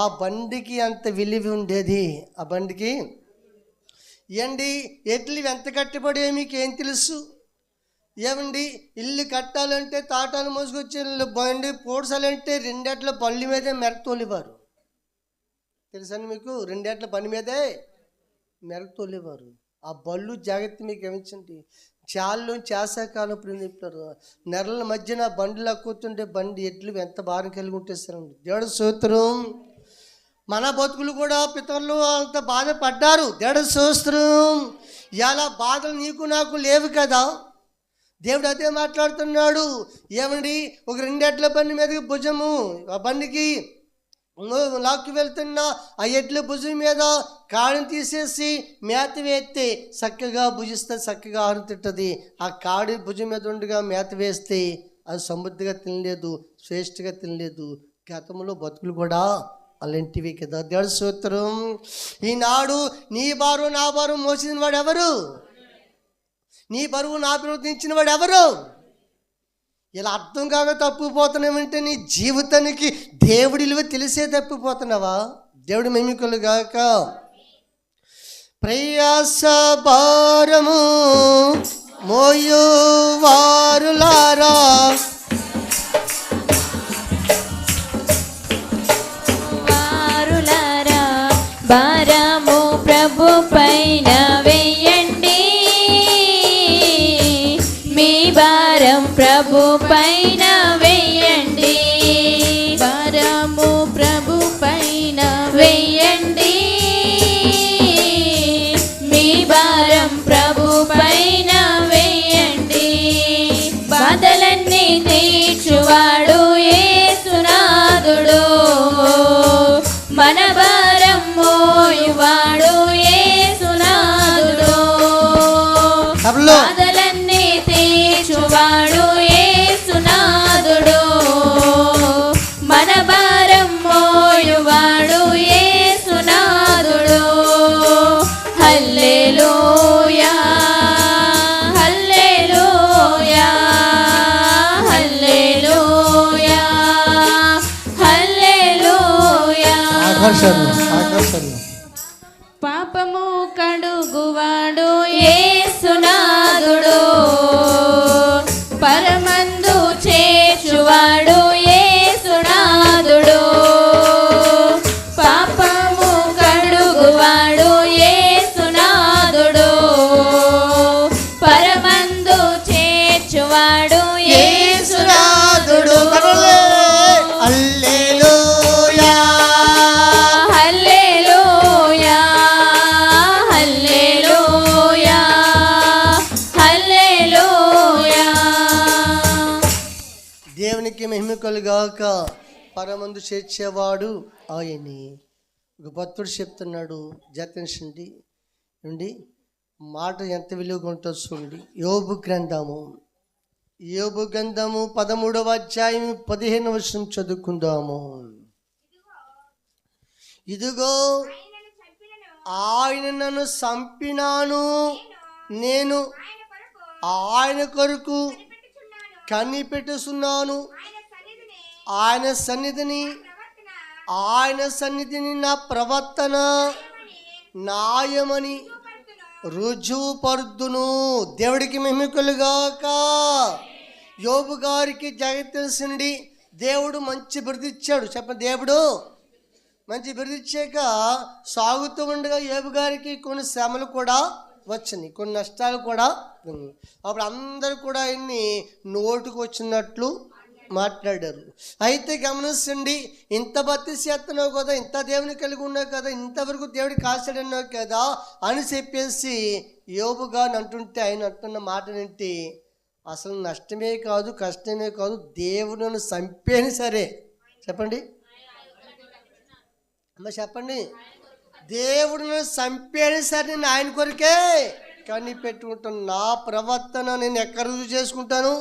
ఆ బండికి అంత విలువ ఉండేది. ఆ బండికి ఏండి ఎడ్లు ఎంత కట్టుబడి మీకేం తెలుసు? ఏమండి ఇల్లు కట్టాలంటే తాటాలు మోసుకొచ్చి బండి పోడ్చాలంటే 2 ఎడ్ల బండి మీదే మెరతోలివారు. తెలుసండి మీకు? 2 ఎడ్ల బండి మీదే మెరతోలివారు. ఆ బళ్ళు జాగ్రత్త మీకు గమనించండి. చాలు చేసాకాలం ఇప్పుడు చెప్తారు, నెరల మధ్యన బండిలో కూర్చుంటే బండి ఎడ్లు ఎంత భారం కలిగి ఉంటేస్తారండి. దేవుడి స్తోత్రం. మన బతుకులు కూడా పితరులు అంత బాధపడ్డారు. దేవుడి స్తోత్రం. ఇలా బాధలు నీకు నాకు లేవు కదా. దేవుడు అదే మాట్లాడుతున్నాడు. ఏమండి ఒక 2 ఎడ్ల బండి మీద భుజము ఆ బండికి లాక్కి వెళ్తున్నా ఆ ఎడ్ల భుజం మీద కాడిని తీసేసి మేత వేస్తే చక్కగా భుజిస్తే చక్కగా ఆరు తింటుంది. ఆ కాడి భుజం మీద ఉండగా మేత వేస్తే అది సమృద్ధిగా తినలేదు, శ్రేష్ఠగా తినలేదు. గతంలో బతుకులు కూడా అలాంటివి కదా. దేవుడి స్తోత్రం. ఈనాడు నీ బరువు నా బరువు మోసిన వాడు ఎవరు? నీ బరువు నా బరువు దించిన వాడు ఎవరు? ఇలా అర్థం కాక తప్పిపోతున్నామంటే నీ జీవితానికి దేవుడి విలువ తెలిసే తప్పిపోతున్నావా? దేవుడి మహిమ కలుగాక. ప్రయాస భారము మోయు వారులారా భారము ప్రభు పైన వేయండి, మీ భారం ప్రభు పైన వేయండి. భారము ప్రభు పైన వేయండి, మీ భారం ప్రభు పైన వేయండి. బాధలన్నీ తీర్చువాడు యేసునాథుడు, మన భారం మోయువాడు యేసునాథుడు. బాధలన్నీ తీర్చువాడు యేసునాథుడు, మన భారం మోయువాడు యేసునాథుడు. హల్లెలూయా హల్లెలూయా హల్లెలూయా హల్లెలూయా. పాపము కడుగువాడు యేసునాథుడు, పరమందు చేర్చువాడు యేసునాథుడు. పాపము కడుగువాడు యేసునాథుడు, పరమందు చేర్చువాడు యేసునాథుడు. హల్లెలూయా హల్లెలూయా కలుగాక. పరమందు చేర్చేవాడు ఆయనే. ఒక భక్తుడు చెప్తున్నాడు, జాతించండి అండి, మాట ఎంత విలువగా ఉంటుందో చూడండి. యోబు గ్రంథము 13వ అధ్యాయం 15వ వచనం చదువుకుందాము. ఇదిగో ఆయన నన్ను చంపినాను, నేను ఆయన కొరకు కనిపెట్టుచున్నాను. ఆయన సన్నిధిని నా ప్రవర్తన న్యాయమని రుజువుపరుదును. దేవుడికి మహిమ కలుగాక. యోబు గారికి జగత్తుడి దేవుడు మంచి బిరుదు ఇచ్చాడు. చెప్పండి, దేవుడు మంచి బిరుదు ఇచ్చాక సాగుతూ ఉండగా యోబు గారికి కొన్ని శ్రమలు కూడా వచ్చినాయి, కొన్ని నష్టాలు కూడా ఉన్నాయి. అప్పుడు అందరూ కూడా ఆయన్ని నోటుకు వచ్చినట్లు మాట్లాడారు. అయితే గమనించండి, ఇంత భక్తి చేస్తున్నావు కదా, ఇంత దేవుని కలిగి ఉన్నావు కదా, ఇంతవరకు దేవుడికి కాసాడన్నావు కదా అని చెప్పేసి యోబు గారిని అంటుంటే ఆయన అంటున్న మాట ఏంటి? అసలు నష్టమే కాదు, కష్టమే కాదు, దేవుడు నన్ను చంపేని సరే. చెప్పండి అమ్మ, చెప్పండి. దేవుడు నన్ను చంపేని సరే నేను ఆయన కొరికే కనిపెట్టుకుంటాను. నా ప్రవర్తన నేను ఎక్కడ రుజువు చేసుకుంటాను?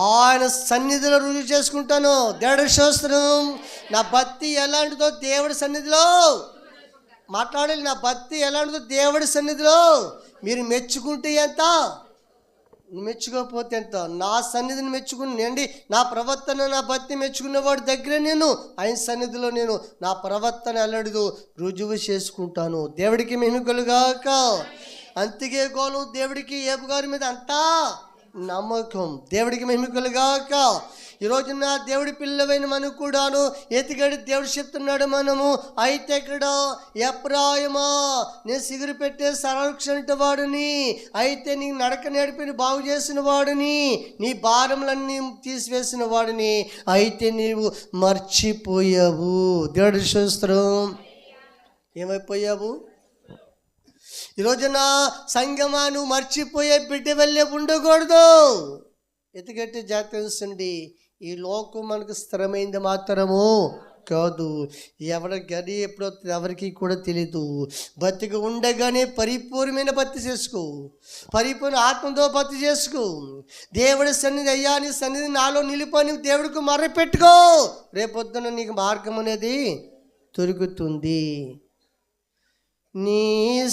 ఆయన సన్నిధిలో రుజువు చేసుకుంటాను. దేవుడి శాస్త్రం. నా భక్తి ఎలాంటిదో దేవుడి సన్నిధిలో మాట్లాడాలి. నా భక్తి ఎలాంటిదో దేవుడి సన్నిధిలో మీరు మెచ్చుకుంటే ఎంత, మెచ్చుకోకపోతే ఎంత. నా సన్నిధిని మెచ్చుకుని నా ప్రవర్తన నా భక్తి మెచ్చుకున్న వాడి దగ్గర నేను ఆయన సన్నిధిలో నేను నా ప్రవర్తన ఎలాంటిదో రుజువు చేసుకుంటాను. దేవుడికి మహిమ కలుగాక. అంతికే గోలు దేవుడికి యోబు గారి మీద అంతా నమ్మకం. దేవుడికి మహిమ కలుగాక. ఈరోజు నా దేవుడి పిల్లవైన మనకు కూడాను ఎతిగడి దేవుడు చెప్తున్నాడు మనము. అయితే ఇక్కడ ఎప్రాయమా, నేను సిగురు పెట్టే సంరక్షణ వాడిని, అయితే నీ నడక నేర్పిని బాగు చేసిన వాడిని, నీ భారములన్నీ తీసివేసిన వాడిని, అయితే నీవు మర్చిపోయావు. దేవుడి స్తోత్రం. ఏమైపోయావు? ఈరోజున సంగమా, నువ్వు మర్చిపోయే బిడ్డ వెళ్ళే ఉండకూడదు. ఎత్తుగట్టి జాగ్రత్త. ఈ లోకం మనకు స్థిరమైంది మాత్రము కాదు. ఎవరి గది ఎప్పుడో ఎవరికి కూడా తెలీదు. బతికి ఉండగానే పరిపూర్ణమైన భక్తి చేసుకో, పరిపూర్ణ ఆత్మతో భక్తి చేసుకో. దేవుడి సన్నిధి, అయ్యా నీ సన్నిధి నాలో నిలిపని దేవుడికి మర్ర పెట్టుకో. రేపొద్దున నీకు మార్గం అనేది దొరుకుతుంది. నీ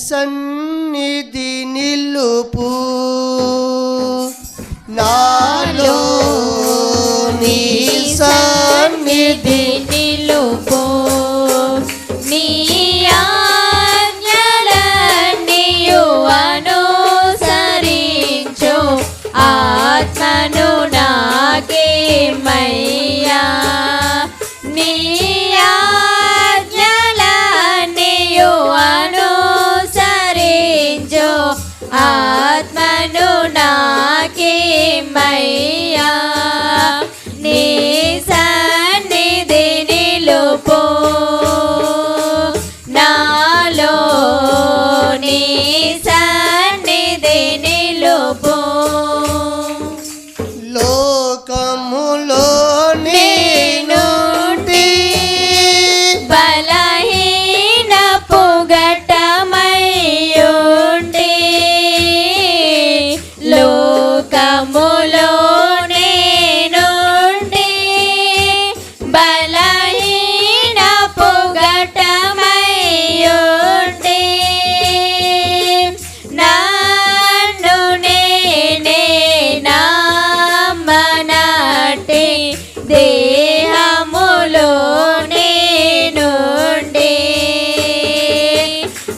సన్నిధి నిలుపు నాలో, నీ సన్నిధి నిలుపు, నీ ఆజ్ఞలన్నీయు అనుసరించు ఆత్మను నాకేమయ్యా. నీ ఆజ్ఞలన్నీయు అనుసరించు ఆత్మను నాకేమయ్యా. నీ సన్నిధి నిలుపు నాలో, నీ సన్నిధి నిలుపు. లోకములో నేనుండి బలహీన పుగటమయ్యుండి, లోకములో నేనుండి బలహీన పుగటమయ్యుండి, నన్ను నేనే నమ్మనట్టి దేహములో నేనుండి,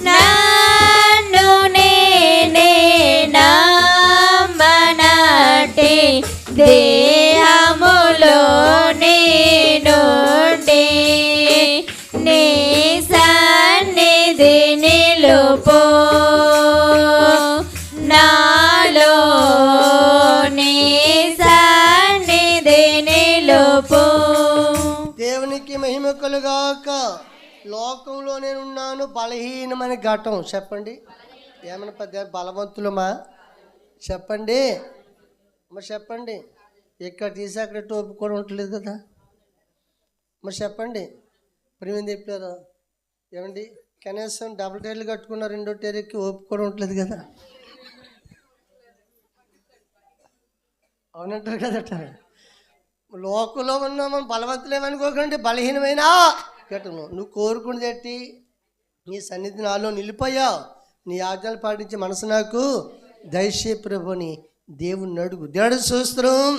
నన్ను నేనే నమ్మనట్టి దేహములో నేనుండి, నీ సన్నిధి నిలుపు నాలో, నీ సన్నిధి నిలుపు. దేవునికి మహిమ కలుగాక. లోకంలో నేనున్నాను, బలహీనమైన ఘటం. చెప్పండి, ఏమైనా పెద్ద బలవంతులమా? చెప్పండి అమ్మ, చెప్పండి. ఇక్కడ తీసి అక్కడ టోపు కూడా ఉండలేదు కదా. మరి చెప్పండి, ప్రేమ చెప్పారు ఏమండి, కనీసం డబుల్ టైర్లు కట్టుకున్న రెండో టైర్కి ఓపు కూడా ఉండలేదు కదా. అవునంటారు కదట. లోకంలో ఉన్న మనం బలవంతులేమనుకోకండి, బలహీనమైనా కట్టను. నువ్వు కోరుకుని తట్టి నీ సన్నిధి నాలో నిలిపోయావు, నీ ఆజ్ఞలు పాటించే మనసు నాకు దయచే ప్రభుని దేవుణ్ణి అడుగు. దేవుడు చూస్తున్నాం.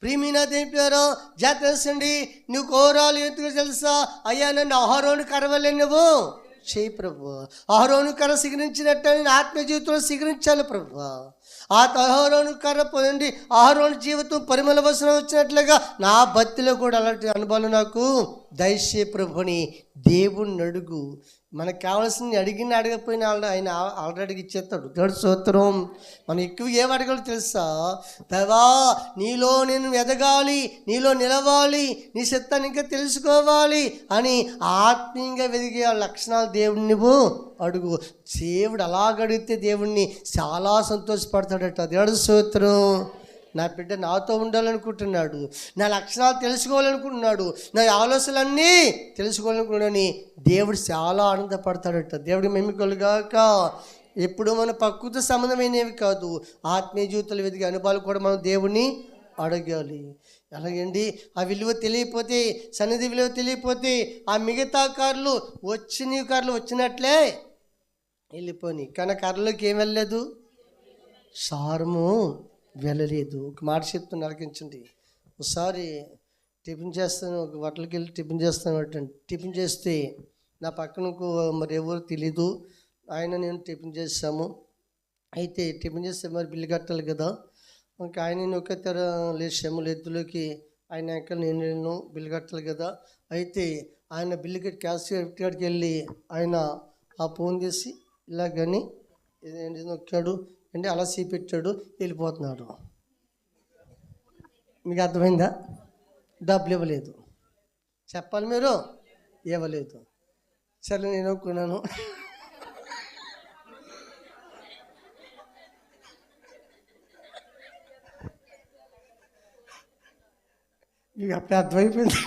ప్రియమైన దేవుడు జాతరసండి, నువ్వు కోరాలు ఎందుకు తెలుసా? అయ్యా నన్ను అహరోను కరవలే నువ్వు చేయి ప్రభు. అహరోను కర్ర సిగరించినట్టు నేను ఆత్మ జీవితంలో సిగరించాలి ప్రభు. ఆ అహరోను కర్ర పొంది అహరోను జీవితం పరిమళ వసనం వచ్చినట్లుగా నా భక్తిలో కూడా అలాంటి అనుభవాలు నాకు దయచే ప్రభుని దేవుణ్ణి అడుగు. మనకు కావాల్సింది అడగకపోయినా ఆయన ఆల్రెడీ ఇచ్చేస్తాడు. దేవుడు స్తోత్రం. మనం ఎక్కువ ఏం అడగాలో తెలుసా? దేవా నీలో నేను ఎదగాలి, నీలో నిలవాలి, నీ చిత్తాన్ని ఇంకా తెలుసుకోవాలి అని ఆత్మీయంగా వెదిగే లక్షణాలు దేవుడిని నువ్వు అడుగు. దేవుడు అలాగడిగితే దేవుణ్ణి చాలా సంతోషపడతాడట. దేవుడు స్తోత్రం. నా బిడ్డ నాతో ఉండాలనుకుంటున్నాడు, నా లక్షణాలు తెలుసుకోవాలనుకుంటున్నాడు, నా ఆలోచనలన్నీ తెలుసుకోవాలనుకున్నాడని దేవుడు చాలా ఆనందపడతాడట. దేవుడికి మెమ్మికలుగాక. ఎప్పుడు మన ప్రకృతి సంబంధమైనవి కాదు, ఆత్మీయ జీవితాలు వెతికే అనుభవాలు కూడా మనం దేవుణ్ణి అడగాలి. అలాగండి, ఆ విలువ తెలియపోతే, సన్నిధి విలువ తెలియపోతే ఆ మిగతా కార్లు వచ్చిన కార్లు వచ్చినట్లే వెళ్ళిపోయి, కానీ కర్రలోకి ఏం వెళ్ళలేదు, సారము వెళ్ళలేదు. ఒక మాట చెప్తాను, నరికించండి. ఒకసారి టిఫిన్ చేస్తాను, ఒక హోటల్కి వెళ్ళి టిఫిన్ చేస్తాను. టిఫిన్ చేస్తే నా పక్కన మరి ఎవరు తెలీదు, ఆయన నేను టిఫిన్ చేస్తాము. అయితే టిఫిన్ చేస్తే మరి బిల్లు కట్టాలి కదా. ఇంకా ఆయన ఒకే తెర లేచాము, ఎద్దులోకి ఆయన ఎక్కడ నేను బిల్లు కట్టాలి కదా. అయితే ఆయన బిల్లు కట్టి క్యాష్ కాడికి వెళ్ళి ఆయన ఆ ఫోన్ చేసి ఇలాగని నొక్కాడు అంటే అలా చూపెట్టాడు, వెళ్ళిపోతున్నాడు. మీకు అర్థమైందా? డబ్బులు ఇవ్వలేదు, చెప్పాలి మీరు, ఇవ్వలేదు. సరే నేను ఒప్పుకున్నాను. మీకు అప్పుడే అర్థమైపోయింది.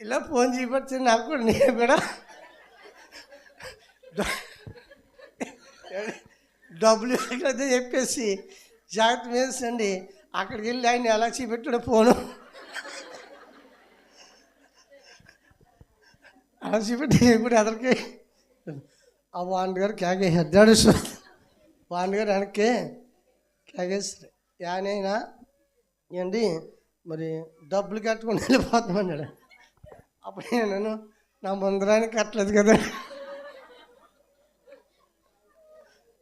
ఇలా ఫోన్ చూపెడితే నాకు కూడా నేను కూడా డబ్బులు ఇవ్వలేదని చెప్పేసి జాగ్రత్త వేసండి. అక్కడికి వెళ్ళి ఆయన ఎలా చూపెట్టాడు ఫోను, అలా చూపెట్టి కూడా ఎదరికి ఆ వాండ్ గారు కేకేసారు. దేవుడు వాండ్ గారు వెనక్కి కేకేస్తారు. యానైనా ఏంటి మరి డబ్బులు కట్టుకుని వెళ్ళిపోతామన్నాడు. అప్పుడు నేను నా ముందరానికి కట్టలేదు కదా,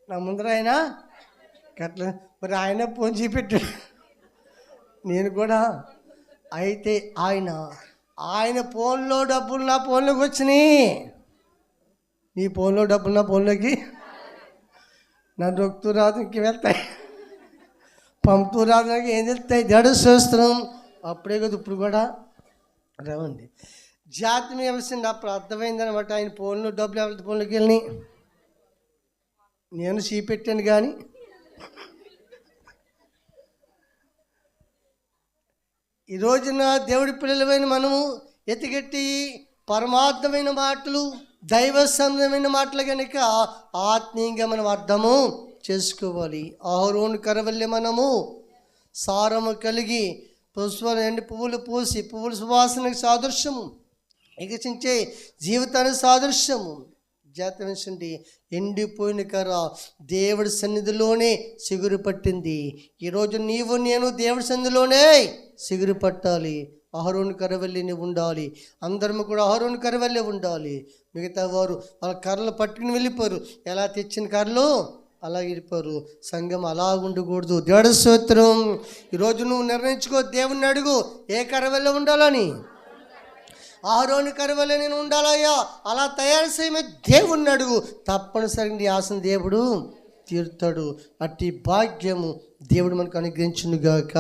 నా ముందర ఆయన కట్టలేదు. మరి ఆయన ఫోన్ చూపెట్టాడు, నేను కూడా. అయితే ఆయన ఫోన్లో డబ్బులు నా ఫోన్లోకి వచ్చినాయి. నీ ఫోన్లో డబ్బులు నా ఫోన్లోకి నా దొక్కుతూ రాదు, ఇంక వెళ్తాయి, పంపుతూ రాదు, నాకు ఏం వెళ్తాయి. జడు చేస్తున్నాం అప్పుడే కదా, ఇప్పుడు కూడా రావండి. జాతి వ్యవస్థ అప్పుడు అర్థమైందనమాట. ఆయన ఫోన్లో డబ్బులు ఎవరి ఫోన్లోకి వెళ్ళి నేను చూపెట్టాను. కానీ ఈ రోజున దేవుడి పిల్లలమైన మనము ఎతికెట్టి పరమార్థమైన మాటలు, దైవ సంబంధమైన మాటలు కనుక ఆత్మీయంగా మనం అర్థము చేసుకోవాలి. అహరోను కరవల్లి మనము సారము కలిగి పువ్వులు పూసి, పువ్వుల సువాసనకు సాదృశ్యము, వికసించే జీవితానికి సాదృశ్యము. జాతరండి, ఎండిపోయిన కర్ర దేవుడి సన్నిధిలోనే సిగురు పట్టింది. ఈరోజు నీవు నేను దేవుడి సన్నిధిలోనే సిగురు పట్టాలి. అహరోను కరవల్లిని ఉండాలి. అందరము కూడా అహరోను కరవల్లి ఉండాలి. మిగతా వారు వాళ్ళ కర్రలు పట్టుకుని వెళ్ళిపోరు. ఎలా తెచ్చిన కర్రలు అలా వెళ్ళిపోరు. సంఘం అలా ఉండకూడదు. దేవుడి స్తోత్రం. ఈరోజు నువ్వు నిర్ణయించుకో, దేవుణ్ణి అడుగు, ఏ కరవల్లి ఉండాలని. అహరోను కరవలే నేను ఉండాలయ్యా, అలా తయారు చేయమని దేవుణ్ణి అడుగు. తప్పనిసరిగా నీ ఆశను దేవుడు తీరుతాడు. అట్టి భాగ్యము దేవుడు మనకు అనుగ్రహించునుగాక.